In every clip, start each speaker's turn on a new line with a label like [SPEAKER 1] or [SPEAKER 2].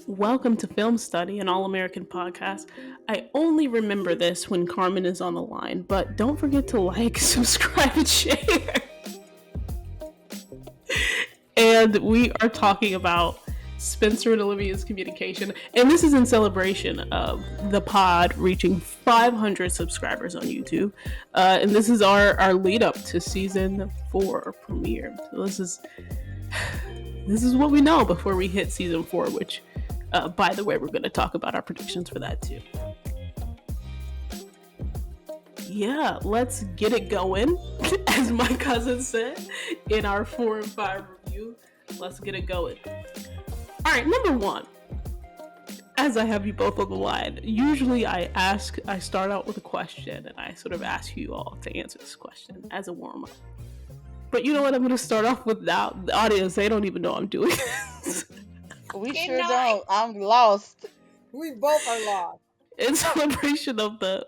[SPEAKER 1] Welcome to Film Study, an all-American podcast. I only remember this when Carmen is on the line, but don't forget to like, subscribe, and share. And we are talking about Spencer and Olivia's communication, and this is in celebration of the pod reaching 500 subscribers on YouTube. And this is our lead up to season 4 premiere. So this is what we know before we hit season 4, which by the way, we're going to talk about our predictions for that too. Yeah, let's get it going. As my cousin said in our 4 and 5 review, let's get it going. All right, number 1. As I have you both on the line, usually I start out with a question and I sort of ask you all to answer this question as a warm-up. But you know what? I'm going to start off with now. The audience, they don't even know I'm doing this.
[SPEAKER 2] We sure don't. I'm lost.
[SPEAKER 3] We both are lost.
[SPEAKER 1] In celebration of the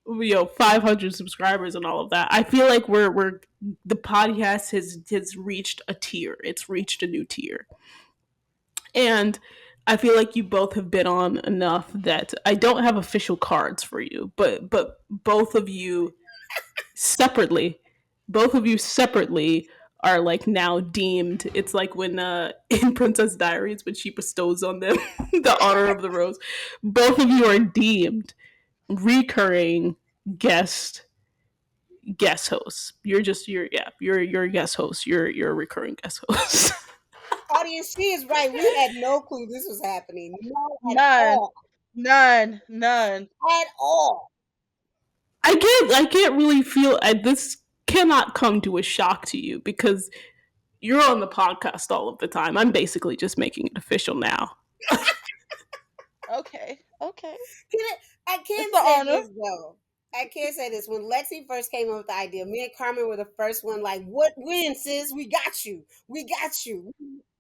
[SPEAKER 1] 500 subscribers and all of that, I feel like we're the podcast has reached a tier. It's reached a new tier, and I feel like you both have been on enough that I don't have official cards for you, but both of you separately are like now deemed. It's like when in Princess Diaries when she bestows on them the honor of the rose. Both of you are deemed recurring guest hosts. You're a guest host. You're a recurring guest host.
[SPEAKER 3] Audience, she is right. We had no clue this was happening.
[SPEAKER 2] None.
[SPEAKER 3] At all.
[SPEAKER 1] I can't really feel this cannot come to a shock to you because you're on the podcast all of the time. I'm basically just making it official now.
[SPEAKER 2] Okay.
[SPEAKER 3] I can't say this though. I can't say this. When Lexi first came up with the idea, me and Carmen were the first one like, what win, sis? We got you. We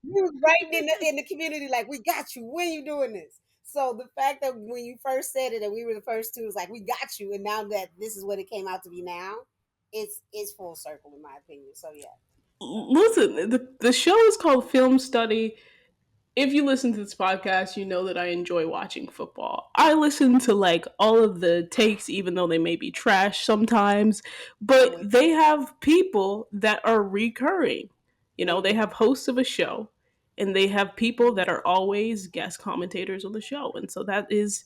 [SPEAKER 3] was writing in the community like, we got you. When you doing this? So the fact that when you first said it and we were the first two, was like, we got you. And now that this is what it came out to be now, it's full circle in my opinion. So yeah.
[SPEAKER 1] Listen, the show is called Film Study. If you listen to this podcast, you know that I enjoy watching football. I listen to like all of the takes, even though they may be trash sometimes, but they have people that are recurring. You know, they have hosts of a show and they have people that are always guest commentators on the show. And so that is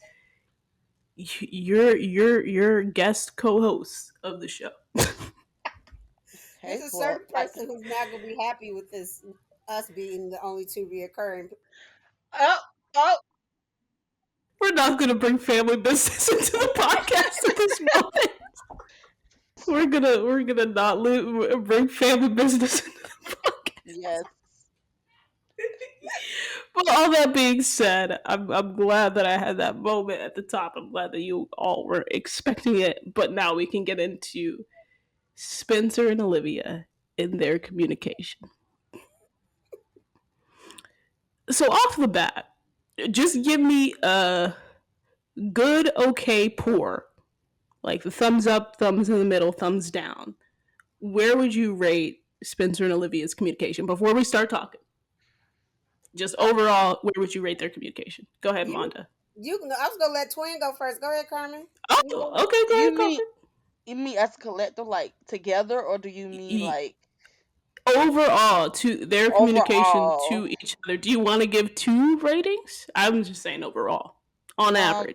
[SPEAKER 1] your guest co-host of the show.
[SPEAKER 3] There's a certain person who's not going to be happy with this, us being the only two reoccurring.
[SPEAKER 2] Oh.
[SPEAKER 1] We're not going to bring family business into the podcast at this moment. We're gonna not bring family business into the podcast.
[SPEAKER 2] Yes.
[SPEAKER 1] But all that being said, I'm glad that I had that moment at the top. I'm glad that you all were expecting it. But now we can get into Spencer and Olivia in their communication. So off the bat, just give me a good, okay, poor. Like the thumbs up, thumbs in the middle, thumbs down. Where would you rate Spencer and Olivia's communication before we start talking? Just overall, where would you rate their communication? Go ahead, Monda.
[SPEAKER 3] I was gonna let Twin go first. Go ahead, Carmen.
[SPEAKER 1] Oh, okay, go ahead, Carmen.
[SPEAKER 2] You mean as collective, like together, or do you mean like
[SPEAKER 1] overall to their communication to each other? Do you want to give 2 ratings? I'm just saying overall, on average.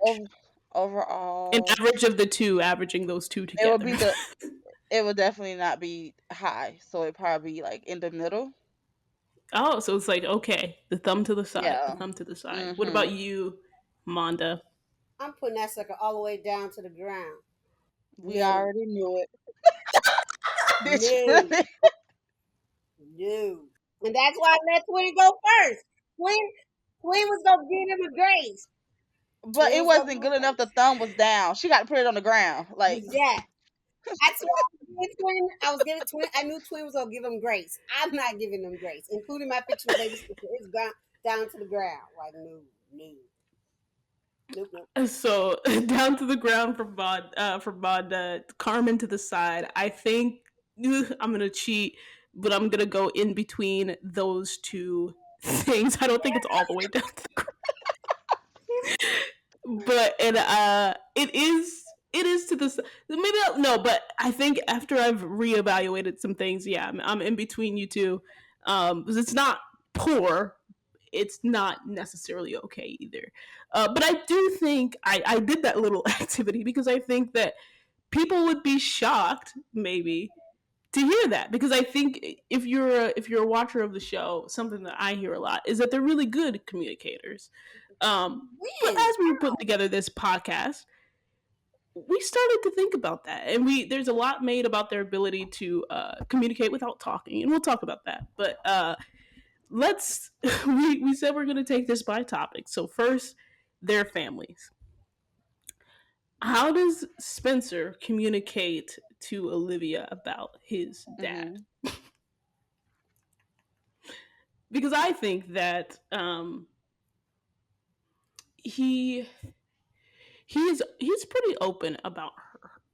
[SPEAKER 2] Overall,
[SPEAKER 1] an average of the 2, averaging those 2 together.
[SPEAKER 2] It would definitely not be high, so it'd probably be like in the middle.
[SPEAKER 1] Oh, so it's like, okay, the thumb to the side, the thumb to the side. Mm-hmm. What about you, Monda?
[SPEAKER 3] I'm putting that sucker all the way down to the ground.
[SPEAKER 2] We already knew it.
[SPEAKER 3] No. And that's why I let Twin go first. Twin was going to give him a grace.
[SPEAKER 2] But it wasn't good enough. The thumb was down. She got to put it on the ground. Like,
[SPEAKER 3] yeah. That's why I was giving Twin. I knew Twin was gonna give him grace. I'm not giving them grace, including my picture of baby sister. It's down to the ground. Like no. Nope.
[SPEAKER 1] So down to the ground from Carmen to the side. I think I'm gonna cheat, but I'm gonna go in between those 2 things. I don't think it's all the way down to the ground. But it is to this, maybe no, but I think after I've reevaluated some things, yeah, I'm in between you two. 'Cause it's not poor, it's not necessarily okay either. But I do think I did that little activity because I think that people would be shocked, maybe, to hear that, because I think if you're a watcher of the show, something that I hear a lot is that they're really good communicators. But
[SPEAKER 3] When?
[SPEAKER 1] as we were putting together this podcast, we started to think about that, and there's a lot made about their ability to communicate without talking, and we'll talk about that. But let's we said we're going to take this by topic. So first, their families. How does Spencer communicate to Olivia about his dad?
[SPEAKER 2] Mhm.
[SPEAKER 1] Because I think that he he's pretty open about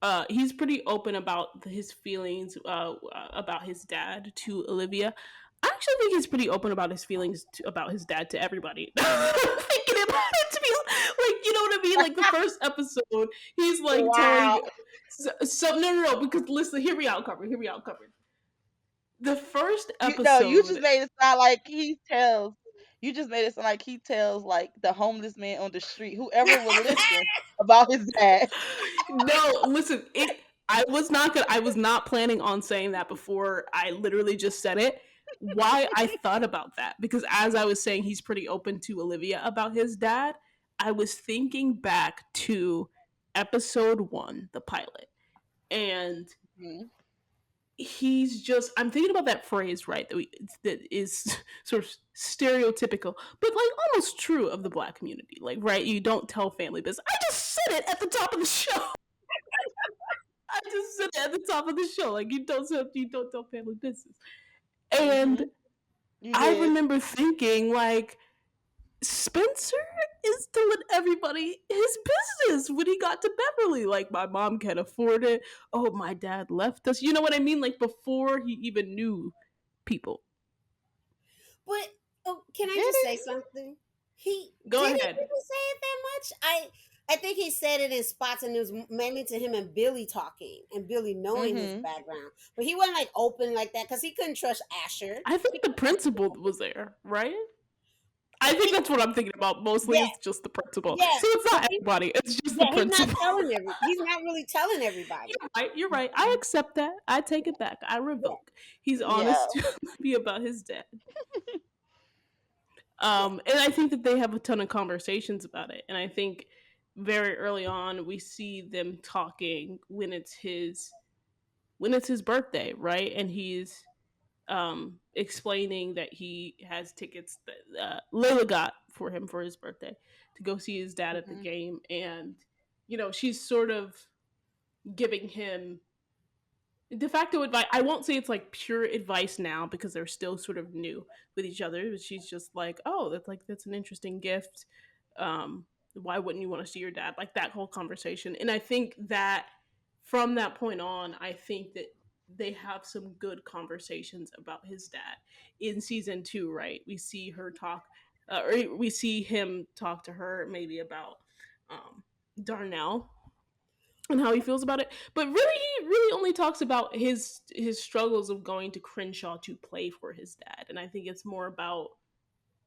[SPEAKER 1] her. He's pretty open about his feelings about his dad to Olivia. I actually think he's pretty open about his feelings about his dad to everybody. Thinking about it, to be like, you know what I mean? Like the first episode, he's like telling.
[SPEAKER 2] Wow.
[SPEAKER 1] So no, because listen, hear me out, cover. Hear me out, cover. The first
[SPEAKER 2] You just
[SPEAKER 1] episode,
[SPEAKER 2] made it sound like he tells. You just made it sound like he tells like the homeless man on the street, whoever will listen, about his dad.
[SPEAKER 1] no, listen, I was not planning on saying that before I literally just said it. Why I thought about that, because as I was saying he's pretty open to Olivia about his dad, I was thinking back to episode 1, the pilot. And
[SPEAKER 2] Mhm.
[SPEAKER 1] I'm thinking about that phrase, right, that is sort of stereotypical but like almost true of the Black community, like, right, you don't tell family business. I just said it at the top of the show. I just said it at the top of the show, like, you don't tell family business. And
[SPEAKER 2] Mhm. You
[SPEAKER 1] I
[SPEAKER 2] did.
[SPEAKER 1] remember thinking, like, Spencer is telling everybody his business when he got to Beverly. Like, my mom can't afford it. Oh, my dad left us. You know what I mean? Like, before he even knew people.
[SPEAKER 3] But can I
[SPEAKER 2] Did
[SPEAKER 3] just
[SPEAKER 2] he?
[SPEAKER 3] say something? He
[SPEAKER 1] Go
[SPEAKER 3] did he
[SPEAKER 1] ahead.
[SPEAKER 3] really say it that much? I think he said it in spots, and it was mainly to him and Billy talking, and Billy knowing his
[SPEAKER 2] Mhm.
[SPEAKER 3] background. But he wasn't like open like that because he couldn't trust Asher.
[SPEAKER 1] I think
[SPEAKER 3] He
[SPEAKER 1] the
[SPEAKER 3] couldn't trust
[SPEAKER 1] principal was there, right? I think
[SPEAKER 3] he,
[SPEAKER 1] that's what I'm thinking about mostly.
[SPEAKER 3] yeah,
[SPEAKER 1] It's just the principal.
[SPEAKER 3] yeah.
[SPEAKER 1] So it's
[SPEAKER 3] But
[SPEAKER 1] not everybody. It's just the
[SPEAKER 3] yeah,
[SPEAKER 1] principal.
[SPEAKER 3] he's not really telling everybody.
[SPEAKER 1] You're right. You're right. I accept that. I take it back. I
[SPEAKER 3] Yeah,
[SPEAKER 1] revoke. He's
[SPEAKER 2] Yeah.
[SPEAKER 1] honest to be about his dad.
[SPEAKER 3] yeah.
[SPEAKER 1] And I think that they have a ton of conversations about it. And I think very early on we see them talking when it's his birthday, right? And he's explaining that he has tickets that Layla got for him for his birthday to go see his dad at the
[SPEAKER 2] Mhm.
[SPEAKER 1] game. And she's sort of giving him de facto advice. I won't say it's like pure advice now because they're still sort of new with each other, but she's just like, oh, that's an interesting gift. Why wouldn't you want to see your dad? Like that whole conversation. And I think that from that point on, I think that they have some good conversations about his dad in season 2, right? We see her talk or we see him talk to her maybe about Darnell and how he feels about it. But really, he really only talks about his struggles of going to Crenshaw to play for his dad, and I think it's more about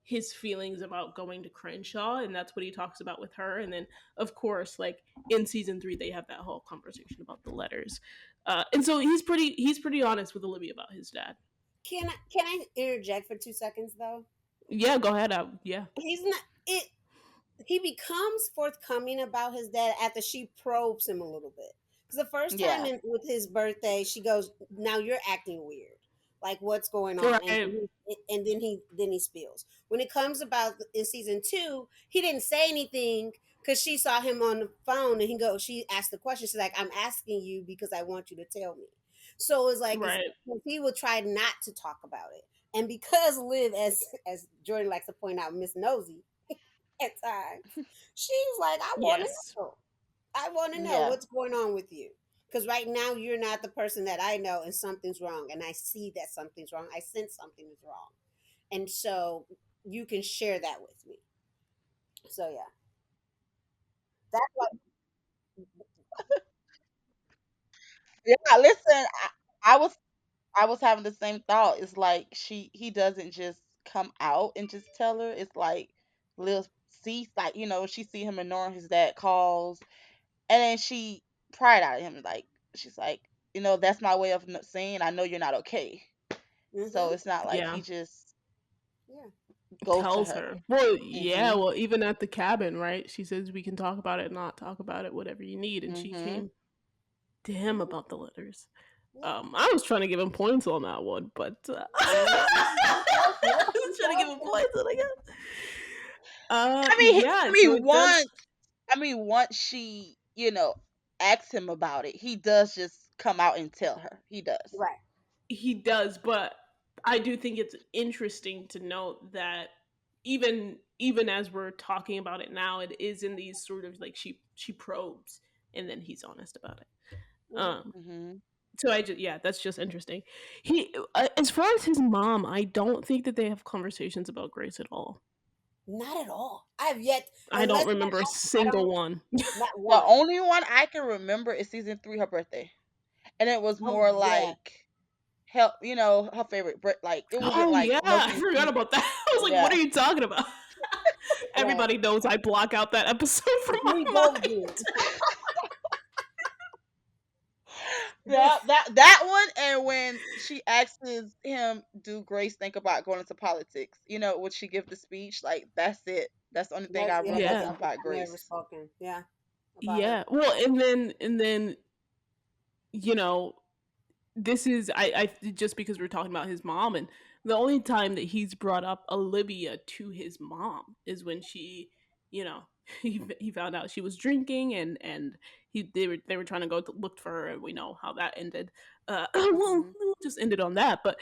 [SPEAKER 1] his feelings about going to Crenshaw, and that's what he talks about with her. And then, of course, like in season 3, they have that whole conversation about the letters, and so he's pretty honest with Olivia about his dad.
[SPEAKER 3] Can I interject for 2 seconds though?
[SPEAKER 1] Yeah, go ahead. Yeah,
[SPEAKER 3] He's not it. He becomes forthcoming about his dad after she probes him a little bit. Because the first time
[SPEAKER 2] Yeah.
[SPEAKER 3] with his birthday, she goes, "Now you're acting weird. Like what's going on?" And
[SPEAKER 1] right,
[SPEAKER 3] then he spills. When it comes about in season 2, he didn't say anything because she saw him on the phone, and she asked the question. She's like, "I'm asking you because I want you to tell me." So it's like
[SPEAKER 1] right.
[SPEAKER 3] he would try not to talk about it, and because Liv, as Jordan likes to point out, Miss Nosy at times. She's like, I want to
[SPEAKER 1] Yes,
[SPEAKER 3] know. I want to know
[SPEAKER 2] Yeah.
[SPEAKER 3] what's going on with you. Because right now you're not the person that I know, and something's wrong. And I see that something's wrong. I sense something is wrong. And so you can share that with me. So yeah, that's why.
[SPEAKER 2] Yeah, listen, I was I was having the same thought. It's like he doesn't just come out and just tell her. It's like Lil sees, like, she see him ignoring his dad calls, and then she pried out at him, like, she's like, that's my way of saying I know you're not okay. So
[SPEAKER 3] Mm-hmm.
[SPEAKER 2] it's not like
[SPEAKER 1] Yeah.
[SPEAKER 2] he just
[SPEAKER 3] Yeah.
[SPEAKER 2] goes to
[SPEAKER 1] Tells
[SPEAKER 2] her.
[SPEAKER 1] her. Well, yeah,
[SPEAKER 2] Mhm.
[SPEAKER 1] well, even at the cabin, right? She says we can talk about it, not talk about it, whatever you need. And she
[SPEAKER 2] Mhm.
[SPEAKER 1] came to him about the letters.
[SPEAKER 3] Yeah.
[SPEAKER 1] I was trying to give him points on that one, but
[SPEAKER 3] Mm-hmm.
[SPEAKER 1] I
[SPEAKER 3] Yep.
[SPEAKER 1] was trying to give him points on it.
[SPEAKER 2] I mean,
[SPEAKER 1] Yeah, so it does.
[SPEAKER 2] I mean, once she, asks him about it, he does just come out and tell her. He does.
[SPEAKER 3] Right.
[SPEAKER 1] He does, but I do think it's interesting to note that even as we're talking about it now, it is in these sort of like she probes and then he's honest about it.
[SPEAKER 3] Mm-hmm.
[SPEAKER 1] Um,
[SPEAKER 2] Mhm.
[SPEAKER 1] so I just yeah, that's just interesting. He as far as his mom, I don't think that they have conversations about Grace at all.
[SPEAKER 3] Not at all. I've yet,
[SPEAKER 1] I
[SPEAKER 3] unless
[SPEAKER 1] don't
[SPEAKER 3] that
[SPEAKER 1] remember a
[SPEAKER 3] happens, I don't.
[SPEAKER 1] single one.
[SPEAKER 3] Not
[SPEAKER 2] The
[SPEAKER 3] one.
[SPEAKER 2] only one I can remember is season 3, her birthday, and it was
[SPEAKER 3] Oh
[SPEAKER 2] more
[SPEAKER 3] yeah.
[SPEAKER 2] like help, her favorite. Like, it wasn't
[SPEAKER 1] Oh
[SPEAKER 2] like
[SPEAKER 1] yeah,
[SPEAKER 2] no
[SPEAKER 1] I
[SPEAKER 2] deep
[SPEAKER 1] forgot
[SPEAKER 2] season.
[SPEAKER 1] about that. I was like,
[SPEAKER 2] Yeah,
[SPEAKER 1] what are you talking about?
[SPEAKER 3] Right.
[SPEAKER 1] Everybody knows I block out that episode from my
[SPEAKER 3] We both
[SPEAKER 1] mind.
[SPEAKER 3] do.
[SPEAKER 2] yeah,
[SPEAKER 3] This.
[SPEAKER 2] that one. And when she asks him, "Do Grace think about going into politics?" Would she give the speech? Like, that's it. That's the only thing
[SPEAKER 3] That's
[SPEAKER 2] I
[SPEAKER 3] yeah.
[SPEAKER 2] remember
[SPEAKER 3] That's
[SPEAKER 1] Yeah.
[SPEAKER 3] the only
[SPEAKER 2] about
[SPEAKER 3] time I ever
[SPEAKER 2] Grace.
[SPEAKER 3] spoken. Yeah. About her.
[SPEAKER 1] Yeah. Well, and then you know, this is I just because we're talking about his mom, and the only time that he's brought up Olivia to his mom is when she, you know, he found out she was drinking, and they were trying to go to look for her, and we know how that ended. Well,
[SPEAKER 2] Mhm.
[SPEAKER 1] we'll just end it on that. But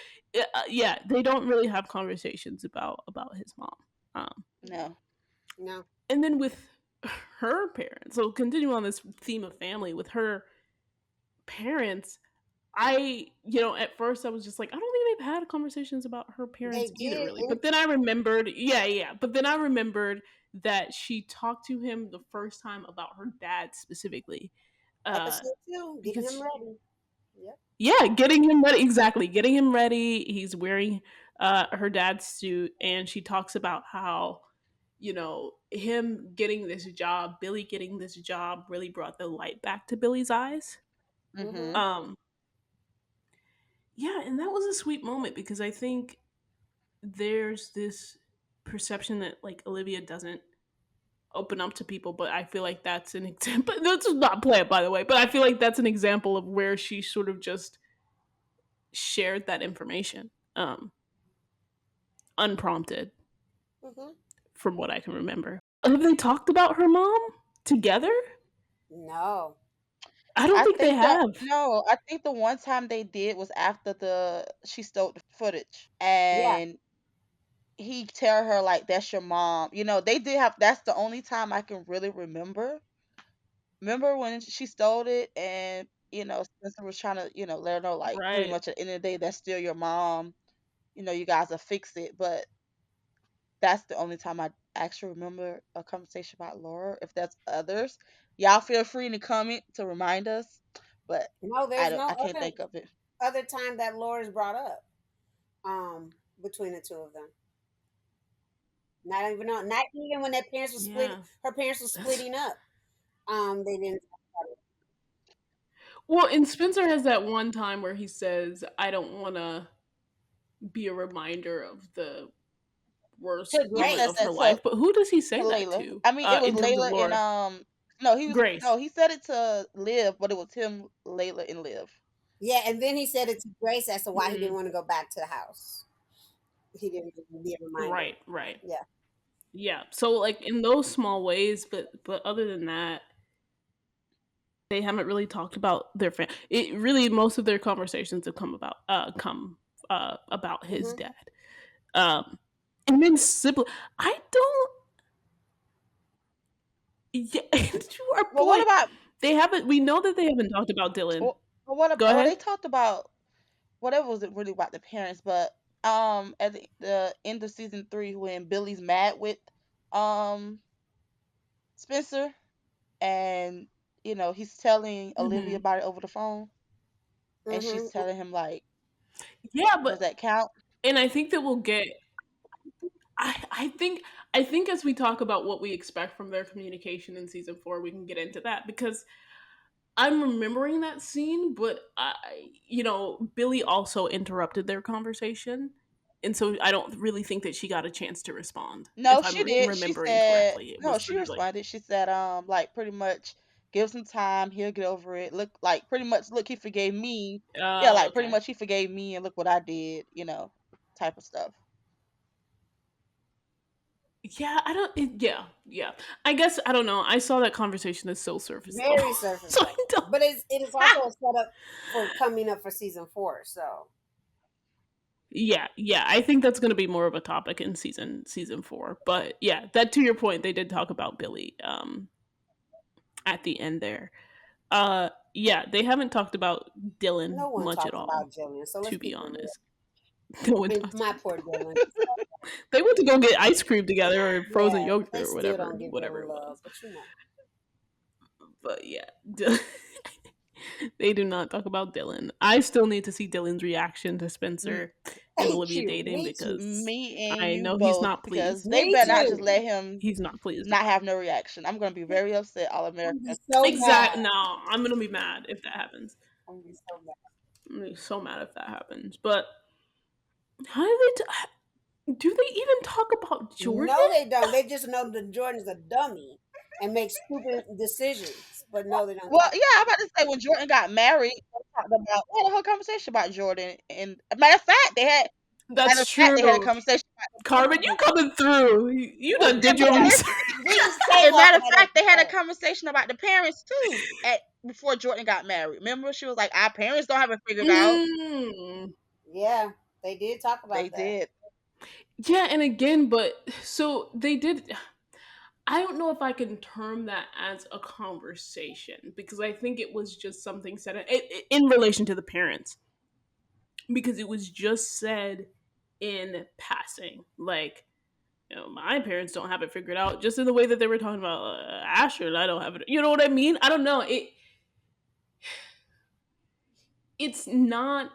[SPEAKER 1] yeah, they don't really have conversations about his mom. Um,
[SPEAKER 2] No.
[SPEAKER 3] No.
[SPEAKER 1] and then with her parents, so continue on this theme of family with her parents. At first I was just like, I don't think they've had conversations about her
[SPEAKER 3] They
[SPEAKER 1] parents either,
[SPEAKER 3] did
[SPEAKER 1] really.
[SPEAKER 3] in
[SPEAKER 1] But then I remembered, yeah, yeah. But then I remembered that she talked to him the first time about her dad specifically. Uh,
[SPEAKER 3] episode 2, getting him
[SPEAKER 1] because,
[SPEAKER 3] ready. Yep.
[SPEAKER 1] yeah, getting him ready. Exactly. Getting him ready. He's wearing her dad's suit. And she talks about how, him getting this job, Billy getting this job really brought the light back to Billy's eyes.
[SPEAKER 3] Mm-hmm.
[SPEAKER 2] Mhm.
[SPEAKER 1] Um, yeah, and that was a sweet moment because I think there's this perception that like Olivia doesn't open up to people, but I feel like that's an example. That's not planned, by the way, but I feel like that's an example of where she sort of just shared that information, unprompted,
[SPEAKER 3] Mm-hmm.
[SPEAKER 1] from what I can remember. Have they talked about her mom together?
[SPEAKER 3] No.
[SPEAKER 1] I don't
[SPEAKER 2] I
[SPEAKER 1] think they
[SPEAKER 2] think the
[SPEAKER 1] have.
[SPEAKER 2] no, I think the one time they did was after the she stole the footage,
[SPEAKER 3] Yeah.
[SPEAKER 2] and he tell her, like, that's your mom. They did have, that's the only time I can really remember. Remember when she stole it, and Spencer was trying to, let her know, like, pretty
[SPEAKER 1] Right.
[SPEAKER 2] much at the end of the day, that's still your mom. You guys will fix it. But that's the only time I actually remember a conversation about Laura. If that's others, y'all feel free to comment to remind us. But
[SPEAKER 3] No,
[SPEAKER 2] I
[SPEAKER 3] there's
[SPEAKER 2] don't.
[SPEAKER 3] no
[SPEAKER 2] I can't
[SPEAKER 3] other
[SPEAKER 2] think of it.
[SPEAKER 3] other time that Laura's brought up. Between the two of them. Not even when their parents were split.
[SPEAKER 1] Yeah.
[SPEAKER 3] Her parents were
[SPEAKER 1] That's
[SPEAKER 3] splitting up. They didn't talk about it.
[SPEAKER 1] well, and Spencer has that one time where he says, I don't want to be a reminder of the worst
[SPEAKER 3] To
[SPEAKER 2] He
[SPEAKER 1] moment
[SPEAKER 2] said
[SPEAKER 1] of
[SPEAKER 3] Grace.
[SPEAKER 1] her
[SPEAKER 2] that
[SPEAKER 1] life. But who does he
[SPEAKER 2] to
[SPEAKER 1] say that
[SPEAKER 2] Layla.
[SPEAKER 1] to?
[SPEAKER 2] I mean, it was
[SPEAKER 1] In terms of
[SPEAKER 2] Layla and
[SPEAKER 1] Laura,
[SPEAKER 2] no, he was
[SPEAKER 1] Grace.
[SPEAKER 2] no, he said it to Liv, but it was him, Layla, and Liv.
[SPEAKER 3] Yeah, and then he said it to Grace as to why he didn't
[SPEAKER 1] Mm,
[SPEAKER 3] want to go back to the house. He didn't want to be a reminder.
[SPEAKER 1] right, right,
[SPEAKER 3] Yeah.
[SPEAKER 1] yeah. So like in those small ways, but other than that, they haven't really talked about their family. It really most of their conversations have come about his
[SPEAKER 3] Mm-hmm.
[SPEAKER 1] dad. Um, and then sibling. I don't. Yeah, to our
[SPEAKER 2] Well, what
[SPEAKER 1] point,
[SPEAKER 2] about
[SPEAKER 1] they haven't. We know that they haven't talked about Dylan.
[SPEAKER 2] well, what
[SPEAKER 1] Go
[SPEAKER 2] about, well, they
[SPEAKER 1] ahead.
[SPEAKER 2] talked about whatever was it really about the parents, but at the end of season 3 when Billy's mad with um Spencer, and he's telling Olivia
[SPEAKER 1] Hmm.
[SPEAKER 2] about it over the phone, and she's
[SPEAKER 3] Mm-hmm.
[SPEAKER 2] telling him like,
[SPEAKER 1] Yeah,
[SPEAKER 2] does
[SPEAKER 1] but
[SPEAKER 2] that count?
[SPEAKER 1] and I think that we'll get. I think as we talk about what we expect from their communication in season 4, we can get into that because I'm remembering that scene, but Billy also interrupted their conversation, and so I don't really think that she got a chance to respond.
[SPEAKER 2] No,
[SPEAKER 1] If I'm
[SPEAKER 2] she did. She
[SPEAKER 1] remembering
[SPEAKER 2] said
[SPEAKER 1] correctly, it
[SPEAKER 2] no.
[SPEAKER 1] was
[SPEAKER 2] She
[SPEAKER 1] sort of like,
[SPEAKER 2] responded. She said, like pretty much, give some time. He'll get over it. Look, like pretty much, look, he forgave me. Yeah, like pretty
[SPEAKER 1] okay,
[SPEAKER 2] much, he forgave me, and look what I did. Type of stuff.
[SPEAKER 1] yeah, I don't, yeah, yeah. I guess I don't know. I saw that conversation as so surface level,
[SPEAKER 3] Very surface
[SPEAKER 1] so I
[SPEAKER 3] level,
[SPEAKER 1] don't.
[SPEAKER 3] but it is also a setup for coming up for season 4. So
[SPEAKER 1] Yeah, yeah, I think that's going to be more of a topic in season 4. But yeah, that to your point, they did talk about Billy at the end there. Yeah, they haven't talked about Dylan
[SPEAKER 3] no one
[SPEAKER 1] much at
[SPEAKER 3] talks
[SPEAKER 1] all,
[SPEAKER 3] about Jillian. So let's
[SPEAKER 1] to be
[SPEAKER 3] keep it real.
[SPEAKER 1] honest. No
[SPEAKER 3] I
[SPEAKER 1] one
[SPEAKER 3] mean,
[SPEAKER 1] talks
[SPEAKER 3] my
[SPEAKER 1] about
[SPEAKER 3] poor
[SPEAKER 1] Dylan.
[SPEAKER 3] Dylan.
[SPEAKER 1] They went to go get ice cream together or frozen
[SPEAKER 3] Yeah,
[SPEAKER 1] yogurt
[SPEAKER 3] they
[SPEAKER 1] or
[SPEAKER 3] still
[SPEAKER 1] whatever,
[SPEAKER 3] don't give
[SPEAKER 1] whatever
[SPEAKER 3] Dylan
[SPEAKER 1] it
[SPEAKER 3] love,
[SPEAKER 1] was.
[SPEAKER 3] but
[SPEAKER 1] But yeah, they do not talk about Dylan. I still need to see Dylan's reaction to
[SPEAKER 2] M-
[SPEAKER 1] Spencer and
[SPEAKER 3] thank
[SPEAKER 1] Olivia
[SPEAKER 3] you.
[SPEAKER 1] dating
[SPEAKER 3] Me too.
[SPEAKER 1] because
[SPEAKER 2] Me and
[SPEAKER 1] I
[SPEAKER 2] you
[SPEAKER 1] know he's
[SPEAKER 2] both,
[SPEAKER 1] not
[SPEAKER 2] because
[SPEAKER 1] pleased.
[SPEAKER 2] they
[SPEAKER 3] Me
[SPEAKER 2] better not just
[SPEAKER 3] too.
[SPEAKER 2] let him
[SPEAKER 1] He's not pleased
[SPEAKER 2] not
[SPEAKER 1] about
[SPEAKER 2] have no reaction. I'm gonna be very upset, all
[SPEAKER 3] I'm gonna be
[SPEAKER 2] American.
[SPEAKER 3] so mad.
[SPEAKER 1] exact. No, I'm gonna be mad if that happens.
[SPEAKER 3] I'm gonna be so mad.
[SPEAKER 1] I'm gonna be so mad if that happens. But how do do they even talk about Jordan?
[SPEAKER 3] No, they don't. They just know that Jordan's a dummy and makes stupid decisions. But no, they don't
[SPEAKER 2] Well,
[SPEAKER 3] talk
[SPEAKER 2] yeah,
[SPEAKER 3] about
[SPEAKER 2] I'm about to say when Jordan got married, they had a whole conversation about Jordan. And matter of fact,
[SPEAKER 1] That's
[SPEAKER 2] they had a
[SPEAKER 1] true.
[SPEAKER 2] conversation about the
[SPEAKER 1] Carmen, you
[SPEAKER 2] parents.
[SPEAKER 1] coming through. You done
[SPEAKER 3] it.
[SPEAKER 1] did your
[SPEAKER 2] Listen,
[SPEAKER 1] research.
[SPEAKER 3] We was cave
[SPEAKER 2] as a matter
[SPEAKER 3] walking
[SPEAKER 2] of
[SPEAKER 3] that
[SPEAKER 2] fact, they had a
[SPEAKER 3] episode.
[SPEAKER 2] conversation about the parents too at before Jordan got married. Remember, she was like, "Our parents don't have it figured out."
[SPEAKER 1] Mm.
[SPEAKER 3] Yeah, they did talk
[SPEAKER 2] They
[SPEAKER 3] about that.
[SPEAKER 2] did.
[SPEAKER 1] Yeah, and again, but so they did. I don't know if I can term that as a conversation because I think it was just something said in relation to the parents because it was just said in passing. Like, my parents don't have it figured out, just in the way that they were talking about Asher, and I don't have it. You know what I mean? I don't know. It's not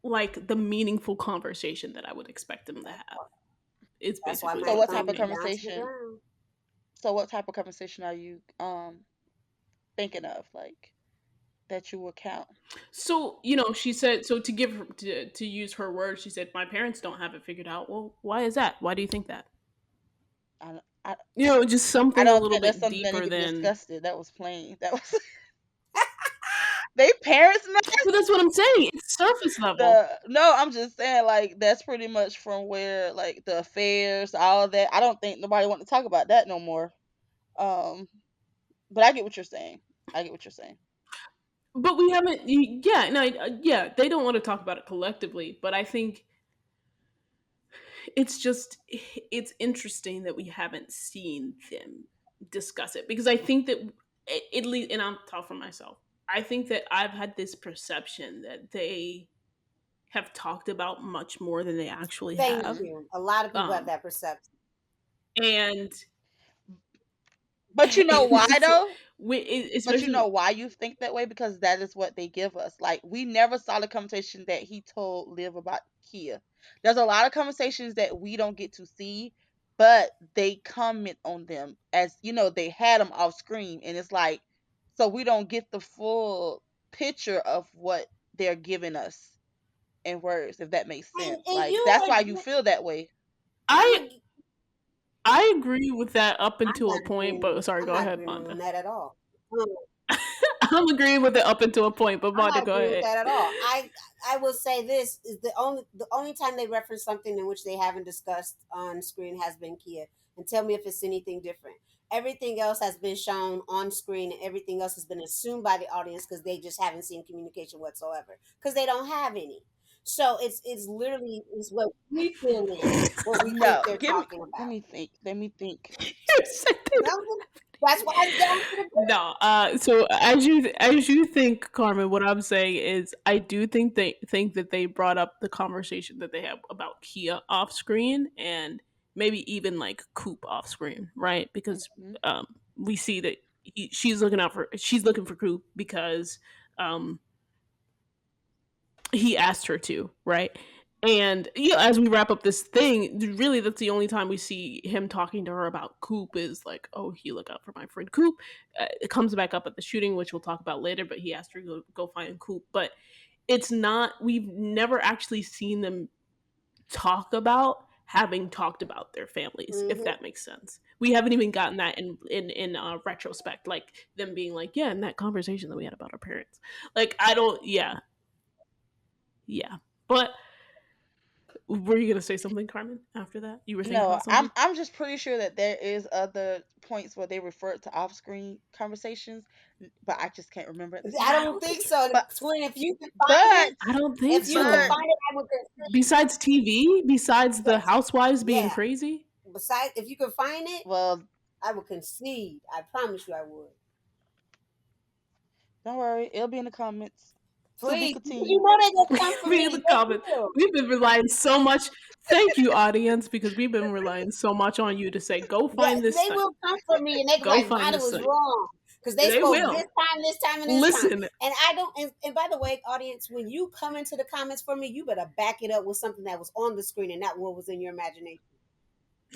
[SPEAKER 1] like the meaningful conversation that I would expect them to have. It's
[SPEAKER 3] That's why
[SPEAKER 1] basically
[SPEAKER 2] So
[SPEAKER 3] my
[SPEAKER 1] what
[SPEAKER 2] what
[SPEAKER 1] they
[SPEAKER 2] type
[SPEAKER 3] thumbs
[SPEAKER 2] of
[SPEAKER 3] are
[SPEAKER 1] made.
[SPEAKER 3] down to the
[SPEAKER 2] conversation?
[SPEAKER 3] ground.
[SPEAKER 2] So what type of conversation are you thinking of, like, that you would count?
[SPEAKER 1] So, she said, so to give her, to use her words, she said, my parents don't have it figured out. Well, why is that? Why do you think that?
[SPEAKER 2] I I,
[SPEAKER 1] Just
[SPEAKER 2] I
[SPEAKER 1] something a
[SPEAKER 2] don't
[SPEAKER 1] little
[SPEAKER 2] think that's
[SPEAKER 1] bit
[SPEAKER 2] something that need
[SPEAKER 1] deeper
[SPEAKER 2] to be
[SPEAKER 1] than.
[SPEAKER 2] discussed. That was plain. That was they parents know.
[SPEAKER 1] But that's what I'm saying. It's surface level.
[SPEAKER 2] No, I'm just saying, like, that's pretty much from where, like, the affairs, all of that. I don't think nobody want to talk about that no more. Um, but I get what you're saying. I get what you're saying.
[SPEAKER 1] But we haven't, yeah, no, yeah, they don't want to talk about it collectively. But I think it's just, it's interesting that we haven't seen them discuss it because I think that, at least, and I'm talking for myself, I think that I've had this perception that they have talked about much more than they actually
[SPEAKER 3] Thank
[SPEAKER 1] have.
[SPEAKER 2] Mhm.
[SPEAKER 3] you. A lot of people have
[SPEAKER 1] Um,
[SPEAKER 3] that perception.
[SPEAKER 1] and
[SPEAKER 2] But you know why
[SPEAKER 1] it's,
[SPEAKER 2] though? But you know
[SPEAKER 1] especially,
[SPEAKER 2] why you think that way? Because that is what they give us. Like, we never saw the conversation that he told Liv about Kia. There's a lot of conversations that we don't get to see, but they comment on them as they had them off screen, and it's like, so we don't get the full picture of what they're giving us in words, if that makes sense.
[SPEAKER 3] And
[SPEAKER 2] Like,
[SPEAKER 3] you
[SPEAKER 2] that's why you
[SPEAKER 3] agree.
[SPEAKER 2] feel that way.
[SPEAKER 3] I'm
[SPEAKER 1] I
[SPEAKER 3] a,
[SPEAKER 1] I agree with that up
[SPEAKER 3] I'm
[SPEAKER 1] until
[SPEAKER 3] not
[SPEAKER 1] a point,
[SPEAKER 3] agreeing.
[SPEAKER 1] but sorry,
[SPEAKER 3] I'm
[SPEAKER 1] go
[SPEAKER 3] not
[SPEAKER 1] ahead,
[SPEAKER 3] agreeing on
[SPEAKER 1] Manda.
[SPEAKER 3] that at all. Um,
[SPEAKER 1] I'm agreeing with it up until a point, but
[SPEAKER 3] I'm
[SPEAKER 1] Manda,
[SPEAKER 3] not
[SPEAKER 1] go
[SPEAKER 3] agreeing with
[SPEAKER 1] ahead.
[SPEAKER 3] that at all. I will say this is the only time they reference something in which they haven't discussed on screen has been Kia. And tell me if it's anything different. Everything else has been shown on screen, and everything else has been assumed by the audience because they just haven't seen communication whatsoever because they don't have any. So it's literally is what we feel in what we think
[SPEAKER 2] No,
[SPEAKER 3] they're
[SPEAKER 2] give me.
[SPEAKER 3] talking
[SPEAKER 2] Let
[SPEAKER 3] about.
[SPEAKER 2] me think. Let me think.
[SPEAKER 1] You said they
[SPEAKER 3] Something. That's why I'm down for the
[SPEAKER 1] No, so as you think, Carmen, what I'm saying is I do think that they brought up the conversation that they have about Kia off screen and maybe even like Coop off screen, right? Because
[SPEAKER 2] Mhm.
[SPEAKER 1] we see that she's looking for Coop because um he asked her to, right? And as we wrap up this thing, really that's the only time we see him talking to her about Coop is like, oh, he look out for my friend Coop. It comes back up at the shooting, which we'll talk about later, but he asked her to go find Coop. But it's not, we've never actually seen them talk about having talked about their families, if
[SPEAKER 3] hmm
[SPEAKER 1] that makes sense. We haven't even gotten that in retrospect, like them being like, yeah, in that conversation that we had about our parents. Like, I don't, yeah, yeah. But were you gonna say something, Carmen? After that, you were thinking
[SPEAKER 2] No,
[SPEAKER 1] about
[SPEAKER 2] I'm
[SPEAKER 1] something.
[SPEAKER 2] I'm just pretty sure that there is other points where they refer to off-screen conversations, but I just can't remember at this
[SPEAKER 3] I
[SPEAKER 1] I
[SPEAKER 2] moment.
[SPEAKER 3] don't
[SPEAKER 1] don't
[SPEAKER 3] think
[SPEAKER 1] think.
[SPEAKER 3] so.
[SPEAKER 2] But
[SPEAKER 3] Twin, if you can find
[SPEAKER 2] but
[SPEAKER 3] it,
[SPEAKER 1] I don't think
[SPEAKER 3] if you can
[SPEAKER 2] but
[SPEAKER 1] so.
[SPEAKER 3] find it, I would consider.
[SPEAKER 1] Besides TV, besides the
[SPEAKER 3] Yes,
[SPEAKER 1] housewives being
[SPEAKER 3] yeah.
[SPEAKER 1] crazy,
[SPEAKER 3] Besides, if you can find it,
[SPEAKER 2] well,
[SPEAKER 3] I would concede. I promise you, I would.
[SPEAKER 2] don't worry, it'll be in the comments. To be
[SPEAKER 3] Please, you
[SPEAKER 2] continued.
[SPEAKER 3] know they gonna come for
[SPEAKER 1] be in the
[SPEAKER 3] me. They
[SPEAKER 1] comments.
[SPEAKER 3] will.
[SPEAKER 1] We've been relying so much. Thank you, audience, because we've been relying so much on you to say, "Go
[SPEAKER 3] Yeah,
[SPEAKER 1] find this
[SPEAKER 3] they
[SPEAKER 1] site.
[SPEAKER 3] will come for me, and they be
[SPEAKER 1] Go
[SPEAKER 3] like,
[SPEAKER 1] find
[SPEAKER 3] "Vonna
[SPEAKER 1] this
[SPEAKER 3] was
[SPEAKER 1] site."
[SPEAKER 3] wrong," because they
[SPEAKER 1] They
[SPEAKER 3] spoke
[SPEAKER 1] will
[SPEAKER 3] this time, and this time.
[SPEAKER 1] listen.
[SPEAKER 3] And I don't. And by the way, audience, when you come into the comments for me, you better back it up with something that was on the screen and not what was in your imagination.